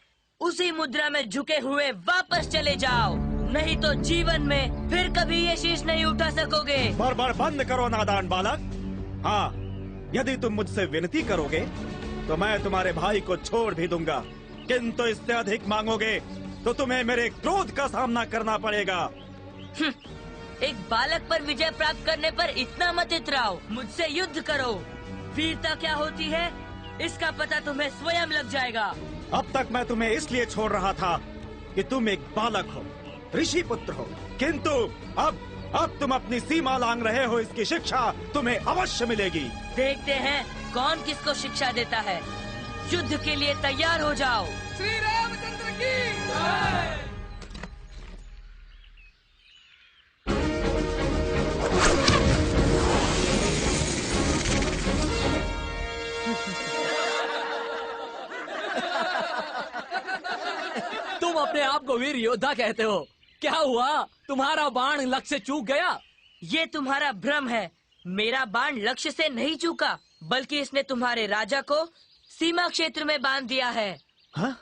उसी मुद्रा में झुके हुए वापस चले जाओ, नहीं तो जीवन में फिर कभी ये शीश नहीं उठा सकोगे। बड़बड़ बंद करो नादान बालक। हाँ, यदि तुम मुझसे विनती करोगे तो मैं तुम्हारे भाई को छोड़ भी दूंगा, किंतु इससे अधिक मांगोगे तो तुम्हें मेरे क्रोध का सामना करना पड़ेगा। एक बालक पर विजय प्राप्त करने पर इतना मत इतराओ, मुझसे युद्ध करो। वीरता क्या होती है इसका पता तुम्हें स्वयं लग जाएगा। अब तक मैं तुम्हें इसलिए छोड़ रहा था कि तुम एक बालक हो, ऋषि पुत्र हो, किंतु अब तुम अपनी सीमा लांघ रहे हो, इसकी शिक्षा तुम्हें अवश्य मिलेगी। देखते हैं कौन किसको शिक्षा देता है। युद्ध के लिए तैयार हो जाओ। श्री रामचंद्र की जय। तुम अपने आप को वीर योद्धा कहते हो, क्या हुआ तुम्हारा बाण लक्ष्य चूक गया? ये तुम्हारा भ्रम है, मेरा बाण लक्ष्य से नहीं चूका, बल्कि इसने तुम्हारे राजा को सीमा क्षेत्र में बांध दिया है। हाँ?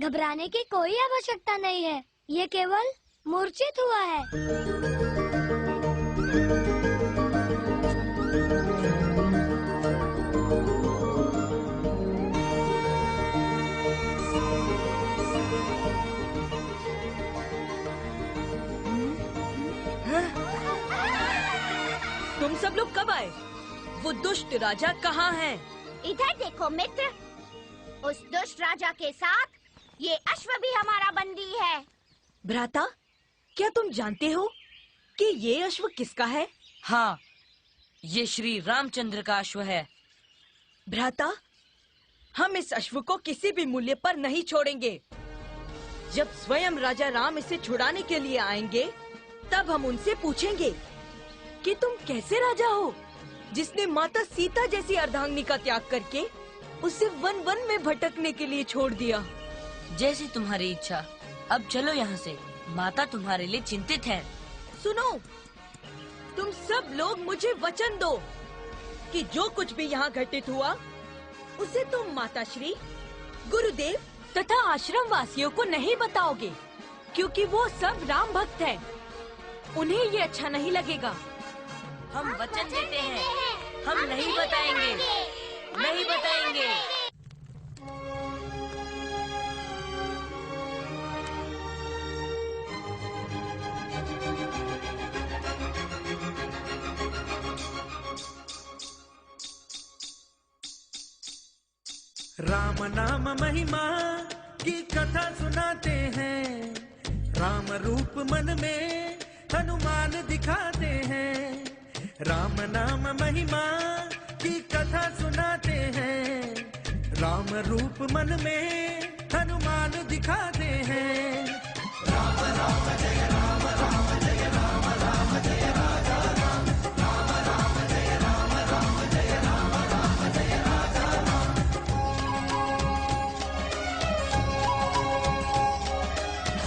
घबराने की कोई आवश्यकता नहीं है, ये केवल मूर्छित हुआ है। तुम सब लोग कब आए? वो दुष्ट राजा कहाँ है? इधर देखो मित्र, उस दुष्ट राजा के साथ ये अश्व भी हमारा बंदी है। भ्राता, क्या तुम जानते हो कि ये अश्व किसका है? हाँ, ये श्री रामचंद्र का अश्व है। भ्राता, हम इस अश्व को किसी भी मूल्य पर नहीं छोड़ेंगे। जब स्वयं राजा राम इसे छुड़ाने के लिए आएंगे, तब हम उनसे पूछेंगे कि तुम कैसे राजा हो, जिसने माता सीता जैसी अर्धांगिनी का त्याग करके उसे वन वन में भटकने के लिए छोड़ दिया। जैसी तुम्हारी इच्छा। अब चलो यहाँ से, माता तुम्हारे लिए चिंतित है। सुनो, तुम सब लोग मुझे वचन दो कि जो कुछ भी यहाँ घटित हुआ उसे तुम माताश्री, गुरुदेव तथा आश्रम वासियों को नहीं बताओगे, क्योंकि वो सब राम भक्त हैं। उन्हें ये अच्छा नहीं लगेगा। हम वचन देते हैं, हम नहीं बताएंगे, नहीं बताएंगे। राम नाम महिमा की कथा सुनाते हैं, राम रूप मन में हनुमान दिखाते हैं। राम नाम महिमा की कथा सुनाते हैं, राम रूप मन में हनुमान दिखाते हैं। राम राम जय राम, राम जय राम, राम जय राजा राम, राम राम जय राम, राम जय राम, राम जय राजा राम।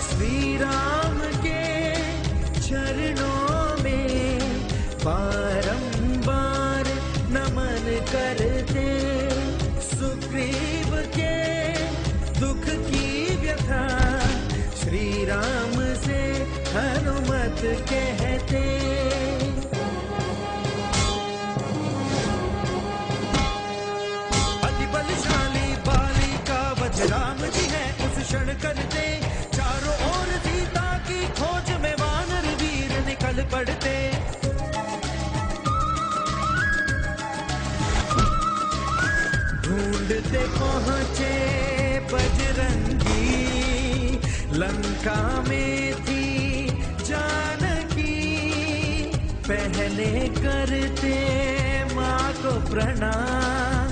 श्री राम के चरणों में बारंबार नमन करते, सुग्रीव के दुख की व्यथा श्री राम से हनुमत कहते। अति बलशाली बाली का वध राम जी है, उस क्षण करते चारों ओर सीता की खोज में वानर वीर निकल पड़ते। ढूंढते पहुँचे बजरंगी, लंका में थी जानकी। पहले करते माँ को प्रणाम,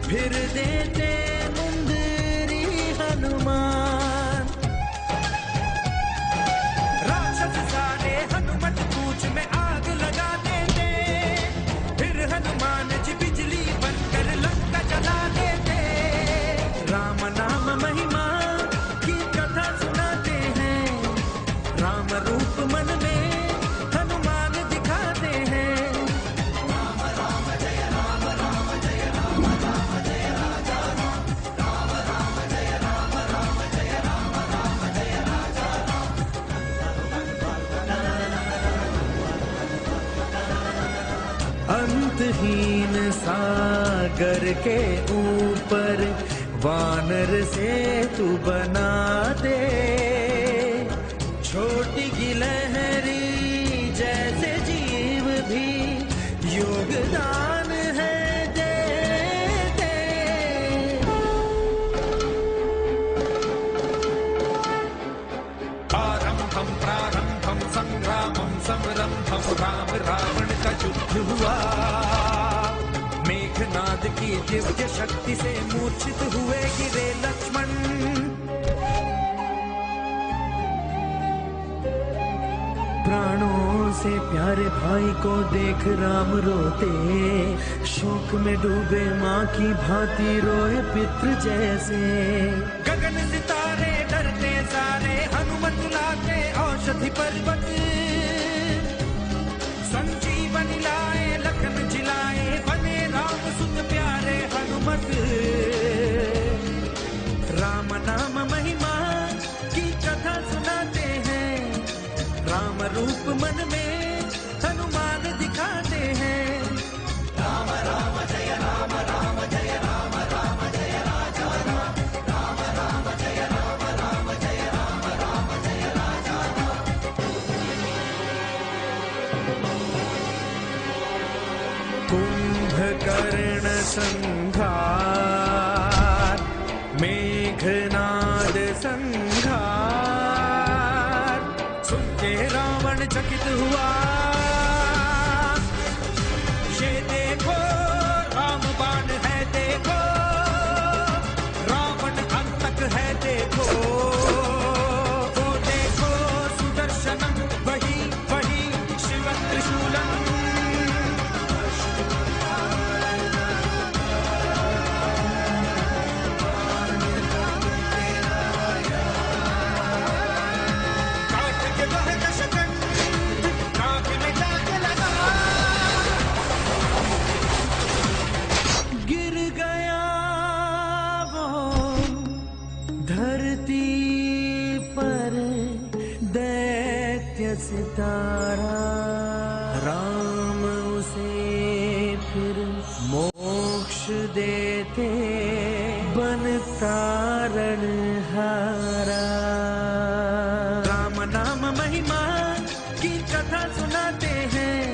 फिर देते मुंदरी हनुमान। राक्षस सारे हनुमत पूछ में आग लगा देते, फिर हनुमान जी बिजली बनकर लंका जला देते। राम नाम महिमा की कथा सुनाते हैं, राम रूप मन में हनुमान दिखाते हैं। राम राम जय राम, राम जय राम, राम जय राजा राम, राम राम जय राम, राम जय राम, राम जय राजा राम। अंतहीन सागर के ऊपर वानर सेतु बना दे, छोटी गिलहरी जैसे जीव भी योगदान है देते। आरंभम प्रारंभम संग्रामम समरंभम, राम रावण का युद्ध हुआ। मेघनाद की दिव्य शक्ति से मूर्छित हुए गिरे लक्ष्मण। प्राणों से प्यारे भाई को देख राम रोते, शोक में डूबे माँ की भांति रोए पितृ जैसे। गगन सितारे डरते सारे, हनुमत लाते औषधि पर्वत। संजीवनी लाए लखन जिलाए, बने राम सुत प्यारे हनुमत। राम नाम महिमा कुंभकर्ण संहार, मेघनाद संहार, सुन के रावण चकित हुआ। ये देखो राम बाण है, देखो रावण अंतक है, देखो वो देखो सुदर्शनम, वही वही शिव त्रिशूलम। काट के वह दशकंठ नाक में जाके लगा, गिर गया वो धरती पर दैत्य सितारा। राम उसे फिर मोक्ष देते बनता रणहारा। राम नाम महिमा की कथा सुनाते हैं,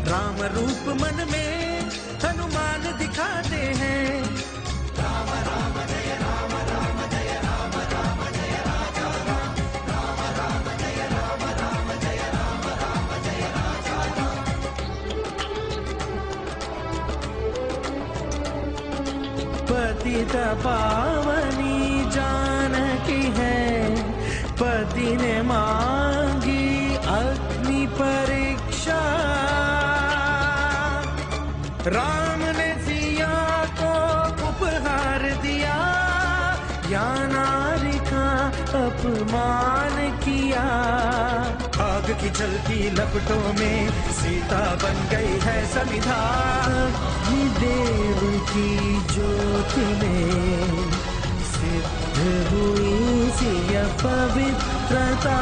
राम रूप मन में हनुमान दिखाते हैं। राम राम जय राम, राम जय राम, राम जय राजा राम, राम राम जय राम, राम जय राम, राम जय राजा राम। पतित पावनी जानकी है, पति ने मांगी अग्नि परीक्षा। राम ने सिया को उपहार दिया, या नारी का अपमान किया। आग की जलती लपटों में सीता बन गई है समिधा। अग्निदेव की ज्योति में सिद्ध हुई सिया पवित्रता।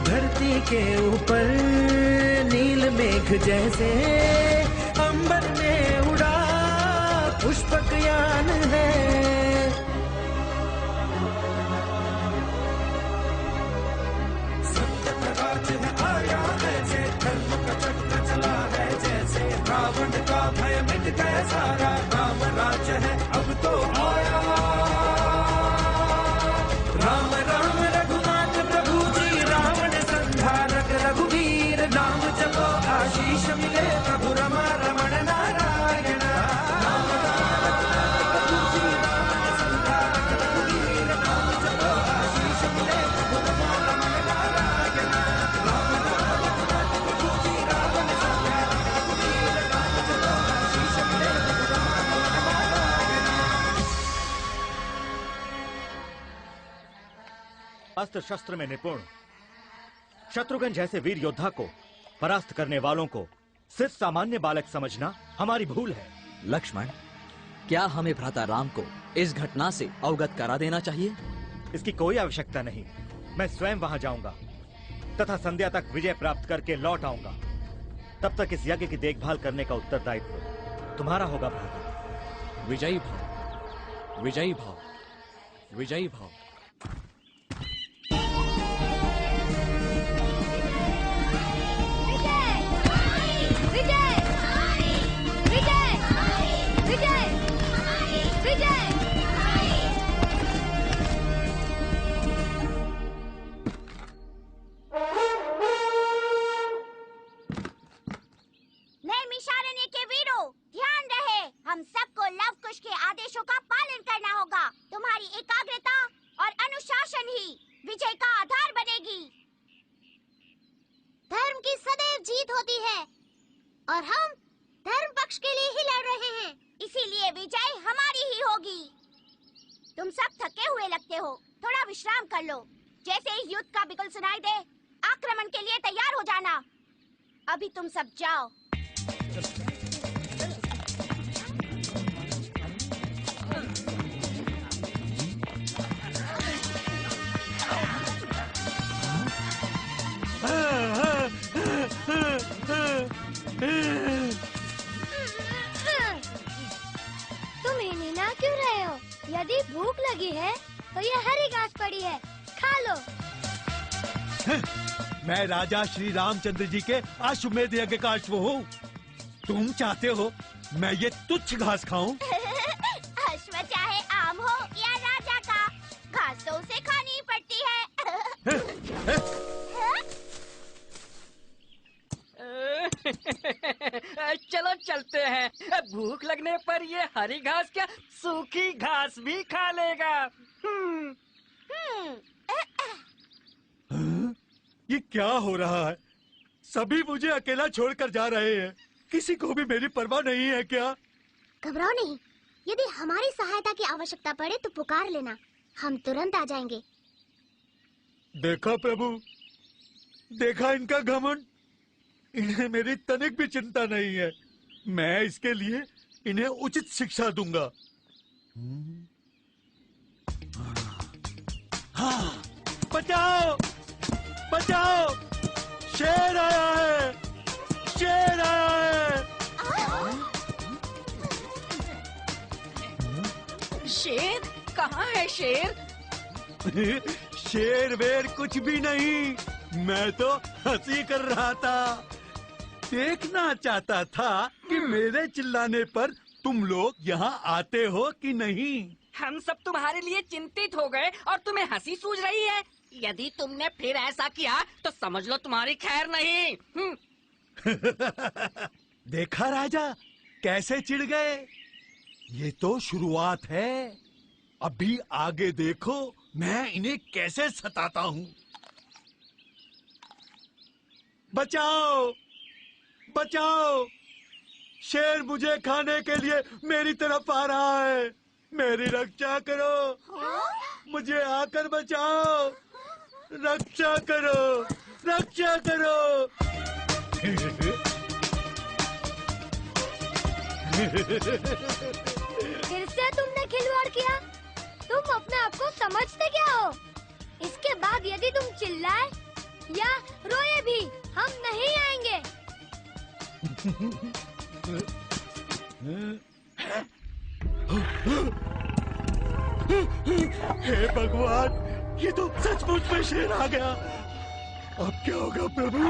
धरती के ऊपर नील मेघ जैसे अंबर में उड़ा पुष्पक यान है। सत्य का राज है आया है, जय धर्म का चक्र चला है जैसे। रावण का भय मिट गया सारा, राम राज्य है अब तो आया। राम राम रघुनाथ प्रभु जी, रावण संहारक रघुवीर। नाम जपो आशीष मिले, प्रभु रमा रमण नारायण। राम राम रघुनाथ प्रभु जी, रावण संहारक रघुवीर। नाम जपो आशीष मिले, प्रभु रमा रमण नारायण। राम राम रघुनाथ प्रभु जी, रावण संहारक रघुवीर। नाम जपो आशीष मिले, प्रभु रमा रमण नारायण। अस्त्र शस्त्र में निपुण शत्रुघ्न जैसे वीर योद्धा को परास्त करने वालों को सिर्फ सामान्य बालक समझना हमारी भूल है। लक्ष्मण, क्या हमें भ्राता राम को इस घटना से अवगत करा देना चाहिए? इसकी कोई आवश्यकता नहीं। मैं स्वयं वहां जाऊंगा तथा संध्या तक विजय प्राप्त करके लौट आऊंगा। तब तक इस यज्ञ की देखभाल करने का उत्तरदायित्व तुम्हारा होगा भ्राता। विजयी भाव, विजयी भाव, विजयी भाव। विजय विजय विजय विजय। नैमिषारण्य के वीरों, ध्यान रहे, हम सबको लवकुश के आदेशों का पालन करना होगा। तुम्हारी एकाग्रता और अनुशासन ही विजय का आधार बनेगी। धर्म की सदैव जीत होती है और हम धर्म पक्ष के लिए ही लड़ रहे हैं, इसीलिए विजय हमारी ही होगी। तुम सब थके हुए लगते हो, थोड़ा विश्राम कर लो। जैसे ही युद्ध का बिगुल सुनाई दे, आक्रमण के लिए तैयार हो जाना। अभी तुम सब जाओ। तुम हिना क्यों रहे हो? यदि भूख लगी है तो ये हरी घास पड़ी है, खा लो। मैं राजा श्री रामचंद्र जी के अश्वमेध यज्ञ का अश्व हूँ। तुम चाहते हो मैं ये तुच्छ घास खाऊं? अश्व चाहे आम हो या राजा का, घास तो उसे खानी ही पड़ती है। चलो चलते हैं। भूख लगने पर ये हरी घास क्या सूखी घास भी खा लेगा। ये क्या हो रहा है? सभी मुझे अकेला छोड़कर जा रहे हैं। किसी को भी मेरी परवाह नहीं है क्या? घबराओ नहीं, यदि हमारी सहायता की आवश्यकता पड़े तो पुकार लेना, हम तुरंत आ जाएंगे। देखा प्रभु, देखा इनका घमंड। इन्हें मेरी तनिक भी चिंता नहीं है। मैं इसके लिए इन्हें उचित शिक्षा दूंगा। हाँ, बचाओ बचाओ, शेर आया है, शेर आया है। शेर? कहाँ है शेर? शेर वेर कुछ भी नहीं, मैं तो हंसी कर रहा था। देखना चाहता था कि मेरे चिल्लाने पर तुम लोग यहाँ आते हो कि नहीं। हम सब तुम्हारे लिए चिंतित हो गए और तुम्हें हंसी सूझ रही है। यदि तुमने फिर ऐसा किया तो समझ लो तुम्हारी खैर नहीं। देखा राजा कैसे चिढ़ गए। ये तो शुरुआत है, अभी आगे देखो मैं इन्हें कैसे सताता हूँ। बचाओ बचाओ, शेर मुझे खाने के लिए मेरी तरफ आ रहा है। मेरी रक्षा करो, मुझे आकर बचाओ, रक्षा करो, रक्षा करो। फिर से तुमने खिलवाड़ किया। तुम अपने आप को समझते क्या हो? इसके बाद यदि तुम चिल्लाए या रोए भी हम नहीं आएंगे। हे भगवान, ये तो सचमुच में शेर आ गया। अब क्या होगा प्रभु?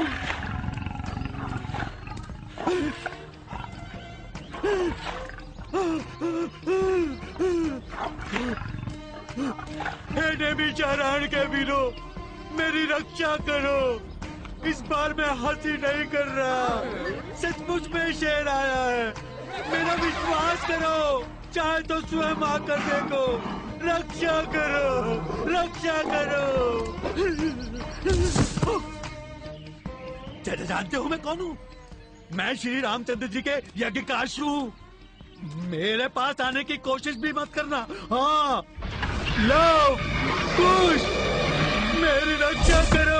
हे देवी चारण के वीरों, मेरी रक्षा करो। इस बार मैं हंसी नहीं कर रहा, सचमुच में शेर आया है। मेरा विश्वास करो, चाहे तो स्वयं आकर देखो। रक्षा करो, रक्षा करो। जानते हो मैं कौन हूँ? मैं श्री रामचंद्र जी के यज्ञ का अश्व हूँ। मेरे पास आने की कोशिश भी मत करना। हाँ, लो कुश, मेरी रक्षा करो।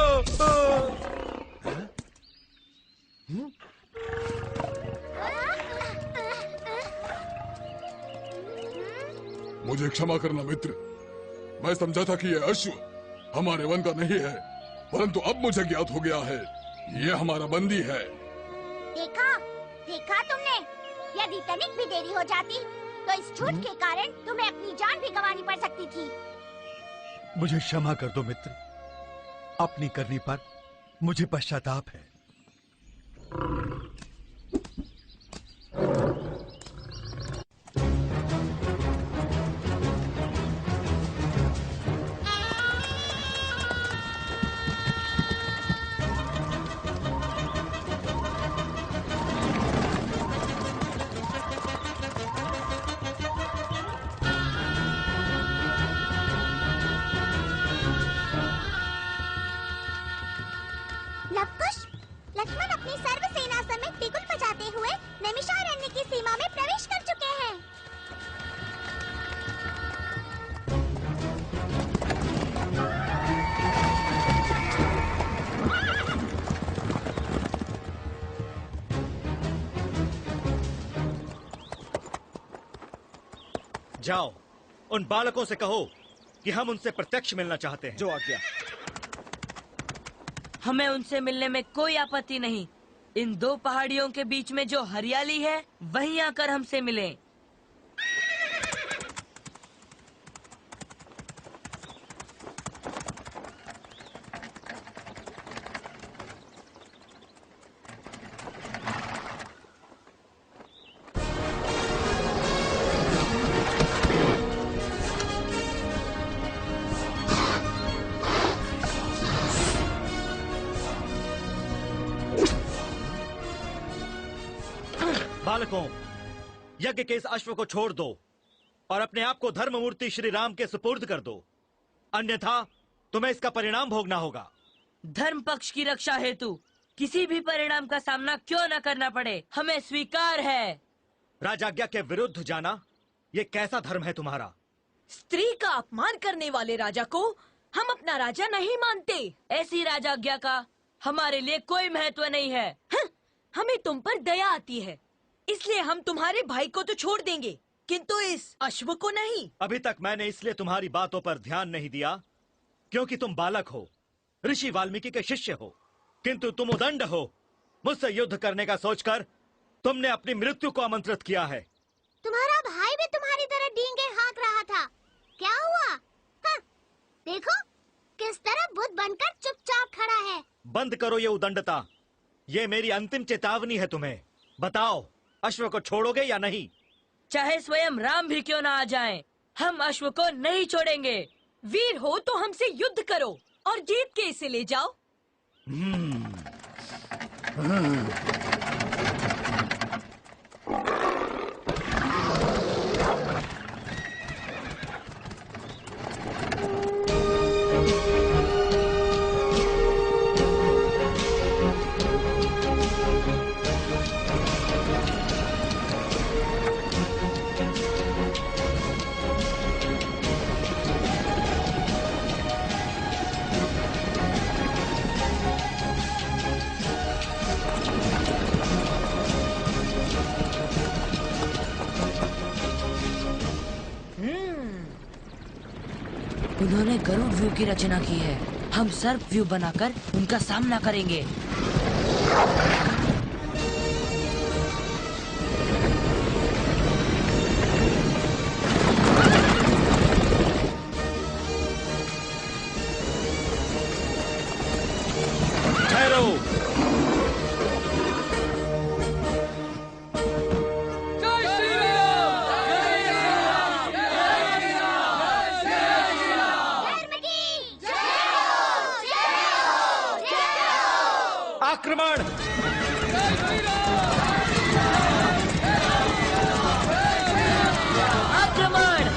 मुझे क्षमा करना मित्र, मैं समझा था कि यह अश्व हमारे वन का नहीं है, परंतु अब मुझे ज्ञात हो गया है ये हमारा बंदी है। देखा देखा तुमने, यदि तनिक भी देरी हो जाती तो इस झूठ के कारण तुम्हें अपनी जान भी गंवानी पड़ सकती थी। मुझे क्षमा कर दो मित्र, अपनी करनी पर मुझे पश्चाताप है। लक्ष्मण अपनी सर्व सेना समेत बिगुल बजाते हुए नैमिषारण्य की सीमा में प्रवेश कर चुके हैं। जाओ, उन बालकों से कहो कि हम उनसे प्रत्यक्ष मिलना चाहते हैं। जो आज्ञा। हमें उनसे मिलने में कोई आपत्ति नहीं। इन दो पहाड़ियों के बीच में जो हरियाली है वहीं आकर हमसे मिलें। बालकों, यज्ञ के इस अश्व को छोड़ दो और अपने आप को धर्ममूर्ति श्री राम के सुपुर्द कर दो, अन्यथा तुम्हें इसका परिणाम भोगना होगा। धर्म पक्ष की रक्षा हेतु किसी भी परिणाम का सामना क्यों न करना पड़े, हमें स्वीकार है। राजाज्ञा के विरुद्ध जाना, ये कैसा धर्म है तुम्हारा? स्त्री का अपमान करने वाले राजा को हम अपना राजा नहीं मानते। ऐसी राजाज्ञा का हमारे लिए कोई महत्व नहीं है। हमें तुम पर दया आती है, इसलिए हम तुम्हारे भाई को तो छोड़ देंगे, किंतु इस अश्व को नहीं। अभी तक मैंने इसलिए तुम्हारी बातों पर ध्यान नहीं दिया क्योंकि तुम बालक हो, ऋषि वाल्मीकि के शिष्य हो, किंतु तुम उदंड हो। मुझसे युद्ध करने का सोचकर तुमने अपनी मृत्यु को आमंत्रित किया है। तुम्हारा भाई भी तुम्हारी तरह डींगे हाँक रहा था, क्या हुआ? देखो किस तरह बुद्ध बनकर चुपचाप खड़ा है। बंद करो ये उदंडता, ये मेरी अंतिम चेतावनी है तुम्हें। बताओ, अश्व को छोड़ोगे या नहीं? चाहे स्वयं राम भी क्यों ना आ जाएं, हम अश्व को नहीं छोड़ेंगे। वीर हो तो हमसे युद्ध करो और जीत के इसे ले जाओ। उन्होंने गरुड़ व्यू की रचना की है, हम सर्प व्यू बनाकर उनका सामना करेंगे। आक्रमण! आक्रमण!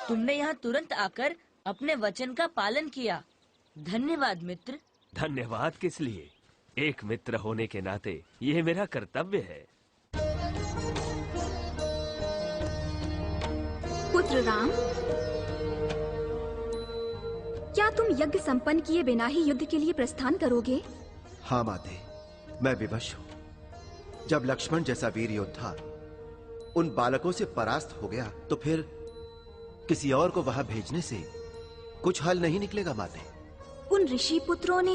तुमने यहाँ तुरंत आकर अपने वचन का पालन किया। धन्यवाद मित्र। धन्यवाद किस लिए? एक मित्र होने के नाते ये मेरा कर्तव्य है। पुत्र राम, क्या तुम यज्ञ संपन्न किए बिना ही युद्ध के लिए प्रस्थान करोगे? हाँ माते, मैं विवश हूँ। जब लक्ष्मण जैसा वीर योद्धा उन बालकों से परास्त हो गया तो फिर किसी और को वहां भेजने से कुछ हल नहीं निकलेगा माते। उन ऋषि पुत्रों ने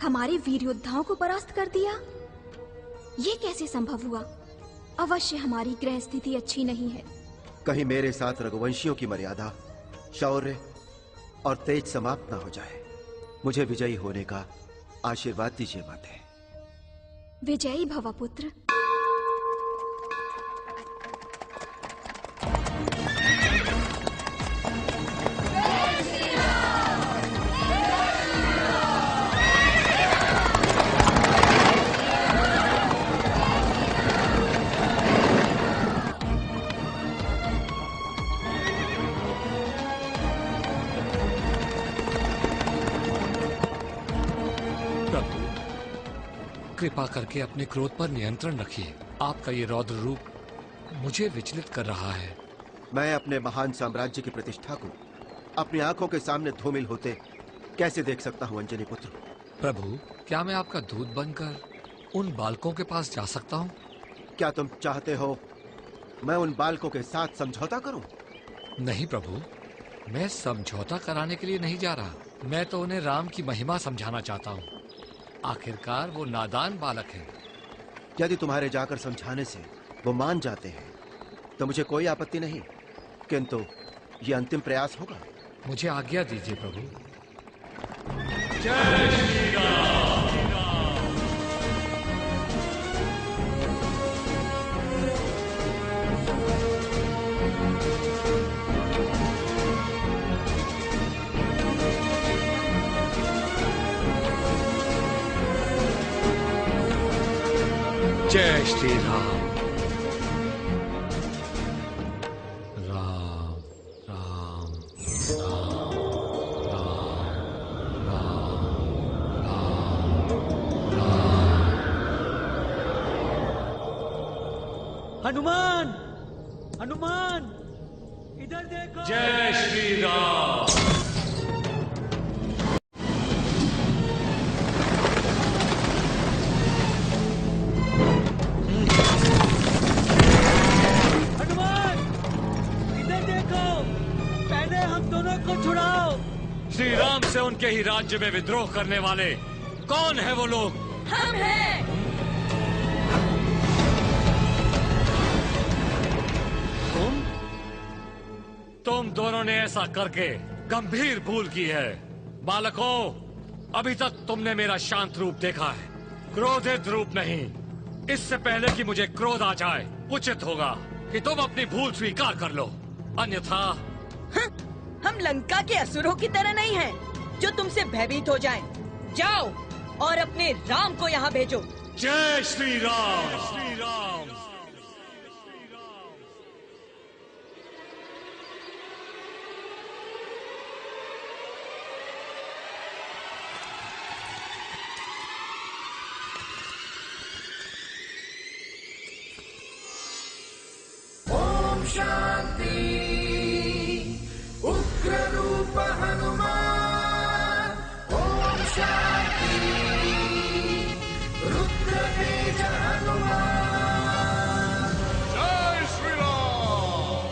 हमारे वीर योद्धाओं को परास्त कर दिया? ये कैसे संभव हुआ? अवश्य हमारी गृह स्थिति अच्छी नहीं है। कहीं मेरे साथ रघुवंशियों की मर्यादा, शौर्य और तेज समाप्त ना हो जाए। मुझे विजयी होने का आशीर्वाद दीजिए माते। विजयी भव पुत्र। कृपा करके अपने क्रोध पर नियंत्रण रखिए। आपका ये रौद्र रूप मुझे विचलित कर रहा है। मैं अपने महान साम्राज्य की प्रतिष्ठा को अपनी आंखों के सामने धूमिल होते कैसे देख सकता हूँ अंजनी पुत्र? प्रभु, क्या मैं आपका दूत बनकर उन बालकों के पास जा सकता हूँ? क्या तुम चाहते हो मैं उन बालकों के साथ समझौता करूँ? नहीं प्रभु, मैं समझौता कराने के लिए नहीं जा रहा। मैं तो उन्हें राम की महिमा समझाना चाहता हूँ। आखिरकार वो नादान बालक हैं। यदि तुम्हारे जाकर समझाने से वो मान जाते हैं तो मुझे कोई आपत्ति नहीं, किंतु ये अंतिम प्रयास होगा। मुझे आज्ञा दीजिए प्रभु। जय श्री राम। जय श्री राम। राम राम राम राम राम राम राम। हनुमान, हनुमान, इधर देखो। जय श्री राम। श्री राम से उनके ही राज्य में विद्रोह करने वाले कौन है वो लोग? हम हैं। तुम दोनों ने ऐसा करके गंभीर भूल की है। बालकों, अभी तक तुमने मेरा शांत रूप देखा है, क्रोधित रूप नहीं। इससे पहले कि मुझे क्रोध आ जाए, उचित होगा कि तुम अपनी भूल स्वीकार कर लो, अन्यथा हम लंका के असुरों की तरह नहीं हैं, जो तुमसे भयभीत हो जाएं। जाओ और अपने राम को यहाँ भेजो। जय श्री राम। श्री राम। ओम शांति। उग्र रूप हनुमान। ओम शांति। रुद्र तेज हनुमान। जय श्री राम।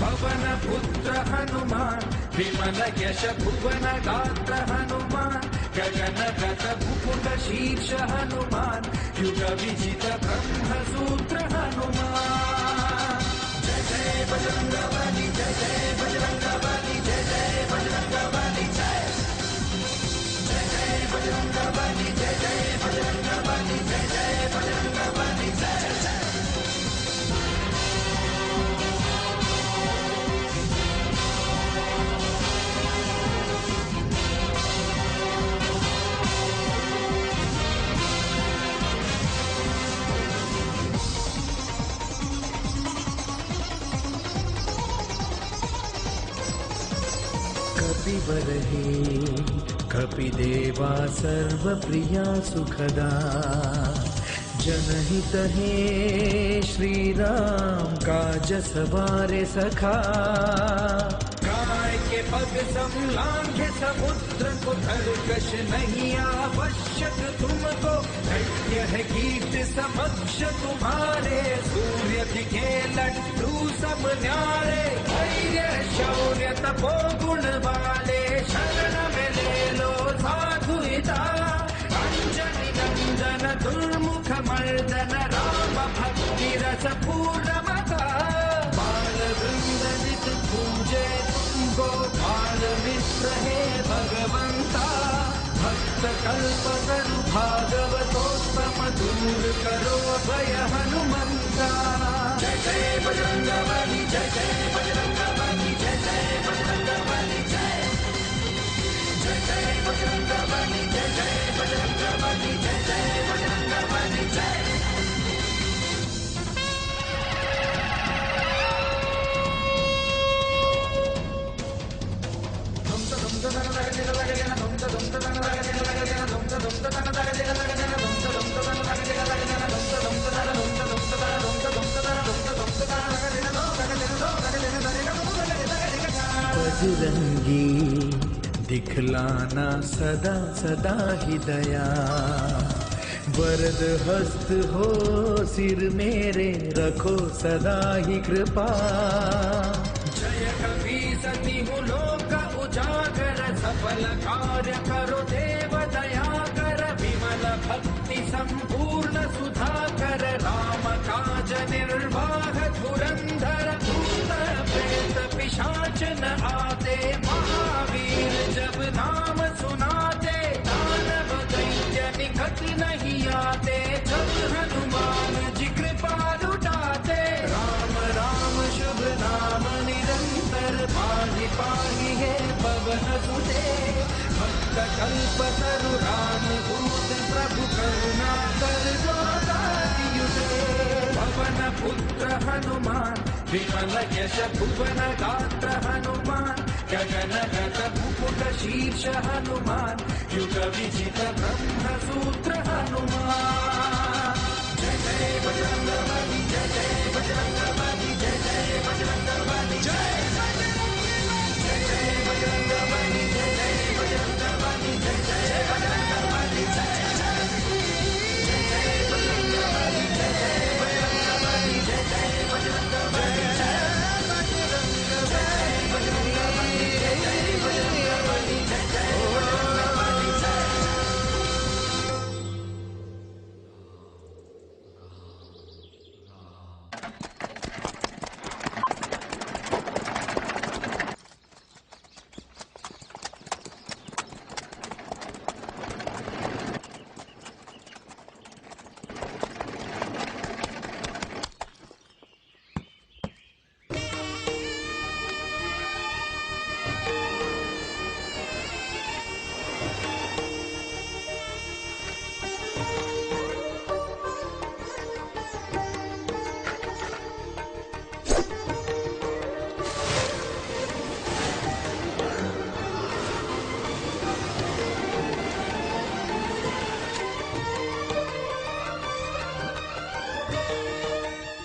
पवन पुत्र हनुमान। विमल यश भुवन गात्र हनुमान। गगन गत भुकुट शीर्ष हनुमान। युग विजित ब्रह्म सूत्र हनुमान। जय जय बजरंग बली। जय जय बजरंग बली। जय जय बजरंग बली। जय जय बजरंग बली। जय जय बजरंग बली। जय जय बजरंग बली। जय जय। कपिदेवा सर्वप्रिया सुखदा जनहित हे श्री राम काज सवारे सखा। गाय के पग समलांघे समुद्र को तरकश नहीं आवश्यक तुमको, धैर्य है गीत समक्ष तुम्हारे, सूर्य दिखे लड्डू सब न्यारे। धैर्य शौर्य तपो गुण वाले, शरण में ले लो साधुता। अंजनी नंदन दुर्मुख मर्दन, राम भक्ति रस पूर्णमता। बाल वृंद नित पूजे तुमको, बाल मित्र हे भगवंता। भक्त कल्प तरु भागवतोत्तम, दूर करो भय हनुमंता। जय जय बजरंग बली, जय जय बजरंग बली, जय जय बजरंग बली, जय जय बजरंग बली, जय जय बजरंग बली, जय जय बजरंग बली, जय। बजरंगी दिखलाना सदा सदा ही दया, वरद हस्त हो सिर मेरे, रखो सदा ही कृपा। जय कपी सती हूँ लोक उजागर, सफल कार्य करो देव दया कर। विमल भक्ति संपूर्ण सुधाकर, राम काज निर्वाह धुरंधर। भूत प्रेत पिशाच न आते, महावीर जब नाम सुनाते। दानव दैत्य निकट नहीं आते, जब हनुमान जी कृपा लुटाते। राम राम शुभ नाम निरंतर, पाहि पाहि है पवन सुते। भक्त कल्प तरु राम दूत, प्रभु करुणा कर जो दायुते। पवन पुत्र हनुमान, विमल यश भुवन गात्र हनुमान। गगन गत मुकुट शीर्ष हनुमान, युग विजित ब्रह्म सूत्र हनुमान। जय जय बजरंग बली, जय जय बजरंग बली, जय जय बजरंग बली, जय जय बजरंग बली, जय जय बजरंग बली, जय जय बजरंग बली, जय जय बजरंग बली, जय जय बजरंग बली, जय जय बजरंग बली, जय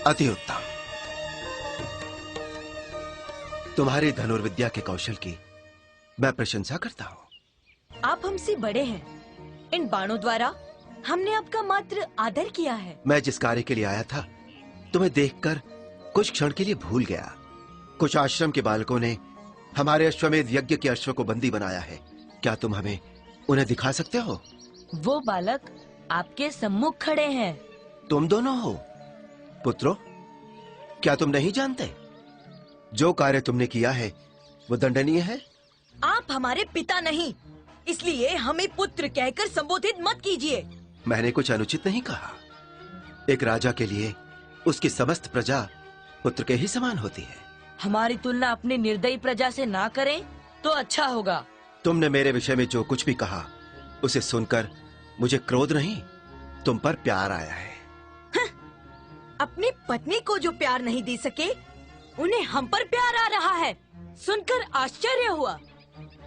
अति उत्तम। तुम्हारी धनुर्विद्या के कौशल की मैं प्रशंसा करता हूँ। आप हमसे बड़े हैं, इन बाणों द्वारा हमने आपका मात्र आदर किया है। मैं जिस कार्य के लिए आया था, तुम्हें देखकर कुछ क्षण के लिए भूल गया। कुछ आश्रम के बालकों ने हमारे अश्वमेध यज्ञ के अश्व को बंदी बनाया है। क्या तुम हमें उन्हें दिखा सकते हो? वो बालक आपके सम्मुख खड़े हैं। तुम दोनों हो पुत्रों, क्या तुम नहीं जानते जो कार्य तुमने किया है वो दंडनीय है? आप हमारे पिता नहीं, इसलिए हमें पुत्र कहकर संबोधित मत कीजिए। मैंने कुछ अनुचित नहीं कहा। एक राजा के लिए उसकी समस्त प्रजा पुत्र के ही समान होती है। हमारी तुलना अपनी निर्दयी प्रजा से ना करें तो अच्छा होगा। तुमने मेरे विषय में जो कुछ भी कहा उसे सुनकर मुझे क्रोध नहीं, तुम पर प्यार आया है। अपनी पत्नी को जो प्यार नहीं दे सके, उन्हें हम पर प्यार आ रहा है। सुनकर आश्चर्य हुआ।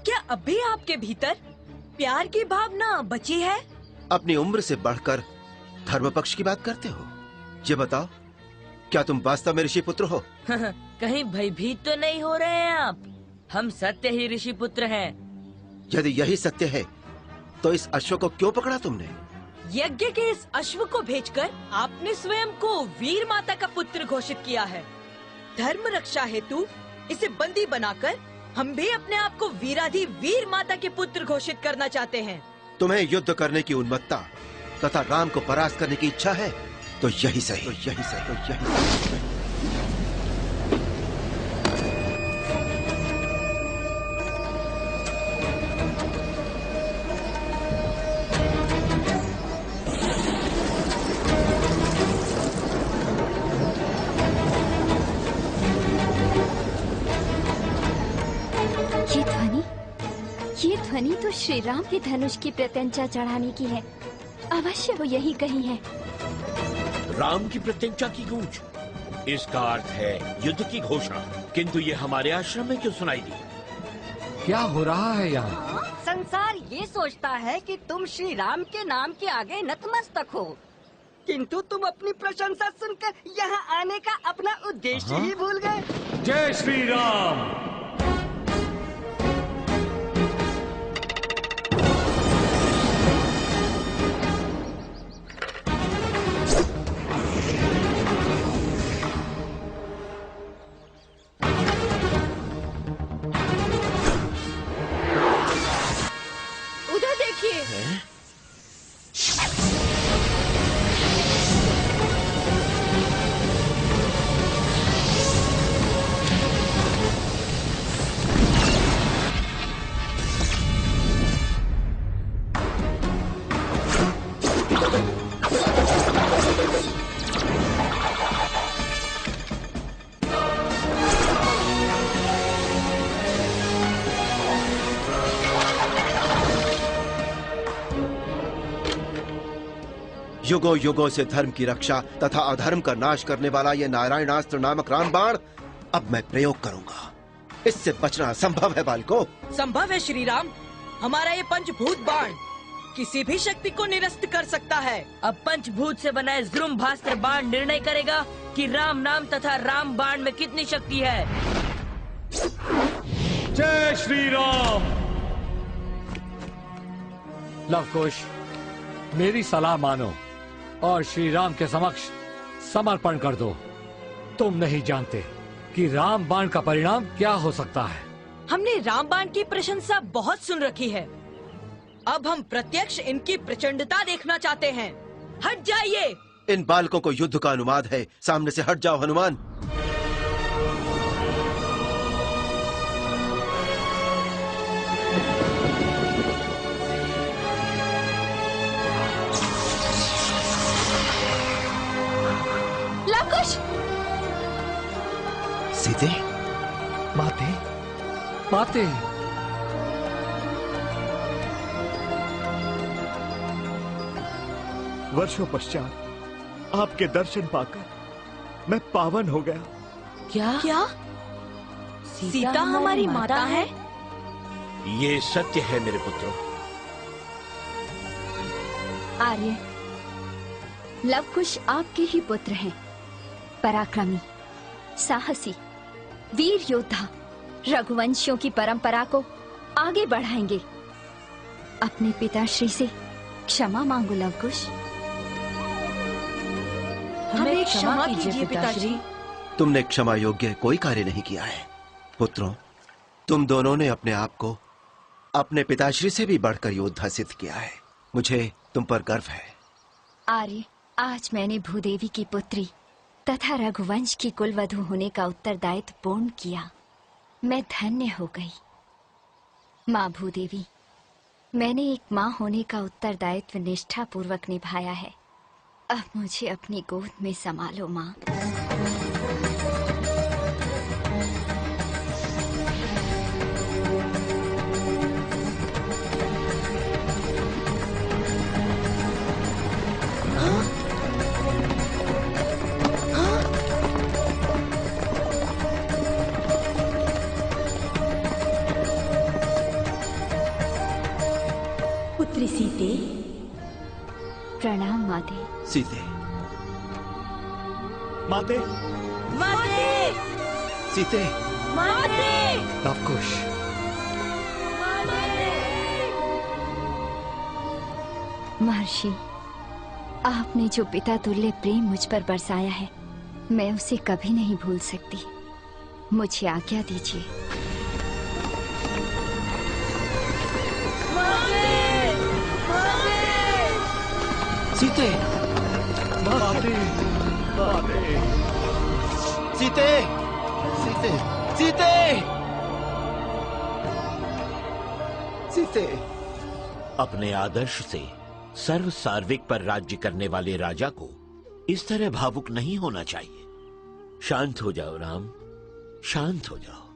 क्या अब भी आपके भीतर प्यार की भावना बची है? अपनी उम्र से बढ़कर धर्म पक्ष की बात करते हो। ये बताओ, क्या तुम वास्तव में ऋषि पुत्र हो? कहीं भयभीत तो नहीं हो रहे हैं आप? हम सत्य ही ऋषि पुत्र हैं। यदि यही सत्य है तो इस अश्व को क्यों पकड़ा तुमने? यज्ञ के इस अश्व को भेजकर आपने स्वयं को वीर माता का पुत्र घोषित किया है। धर्म रक्षा हेतु इसे बंदी बनाकर हम भी अपने आप को वीराधि वीर माता के पुत्र घोषित करना चाहते हैं। तुम्हें युद्ध करने की उन्मत्ता तथा राम को परास्त करने की इच्छा है तो यही सही। ये ध्वनि तो श्री राम के धनुष की प्रत्यंचा चढ़ाने की है। अवश्य वो यही कही है। राम की प्रत्यंचा की गूंज, इसका अर्थ है युद्ध की घोषणा। किंतु ये हमारे आश्रम में क्यों सुनाई दी? क्या हो रहा है यहाँ? संसार ये सोचता है कि तुम श्री राम के नाम के आगे नतमस्तक हो, किंतु तुम अपनी प्रशंसा सुनकर यहाँ आने का अपना उद्देश्य ही भूल गए। जय श्री राम। युगों युगों से धर्म की रक्षा तथा अधर्म का नाश करने वाला ये नारायणास्त्र नामक रामबाण अब मैं प्रयोग करूंगा। इससे बचना असंभव है बालको। संभव है श्री राम। हमारा ये पंचभूत बाण किसी भी शक्ति को निरस्त कर सकता है। अब पंचभूत से बनाए ध्रुम्भास्त्र बाण निर्णय करेगा कि राम नाम तथा राम बाण में कितनी शक्ति है। जय श्री राम। लवकुश, मेरी सलाह मानो और श्री राम के समक्ष समर्पण कर दो। तुम नहीं जानते कि राम बाण का परिणाम क्या हो सकता है। हमने राम बाण की प्रशंसा बहुत सुन रखी है। अब हम प्रत्यक्ष इनकी प्रचंडता देखना चाहते हैं। हट जाइए। इन बालकों को युद्ध का अनुवाद है। सामने से हट जाओ हनुमान। सीते, माते, माते। वर्षों पश्चात आपके दर्शन पाकर मैं पावन हो गया। क्या? सीता हमारी माता है? ये सत्य है मेरे पुत्रों। आर्य, लवकुश आपके ही पुत्र हैं। पराक्रमी, साहसी, वीर योद्धा रघुवंशियों की परंपरा को आगे बढ़ाएंगे। अपने पिताश्री से क्षमा मांगो लवकुश। हमें क्षमा कीजिए पिताश्री। तुमने क्षमा योग्य कोई कार्य नहीं किया है। पुत्रों, तुम दोनों ने अपने आप को अपने पिताश्री से भी बढ़कर योद्धा सिद्ध किया है। मुझे तुम पर गर्व है। आर्य, आज मैंने भूदेवी की पुत्री तथा रघुवंश की कुलवधू होने का उत्तरदायित्व पूर्ण किया। मैं धन्य हो गई। माँ भूदेवी, मैंने एक माँ होने का उत्तरदायित्व निष्ठा पूर्वक निभाया है। अब मुझे अपनी गोद में संभालो माँ। पुत्री सीते। प्रणाम माते। सीते। माते। माते। सीते। माते। लवकुश। महर्षि, आपने जो पिता तुल्य प्रेम मुझ पर बरसाया है, मैं उसे कभी नहीं भूल सकती। मुझे आज्ञा दीजिए। सीते। माते। माते। सीते। सीते। सीते। सीते। अपने आदर्श से सर्व सार्विक पर राज्य करने वाले राजा को इस तरह भावुक नहीं होना चाहिए। शांत हो जाओ राम, शांत हो जाओ।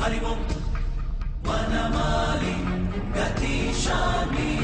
हरि ओम वनमाली गतिशाली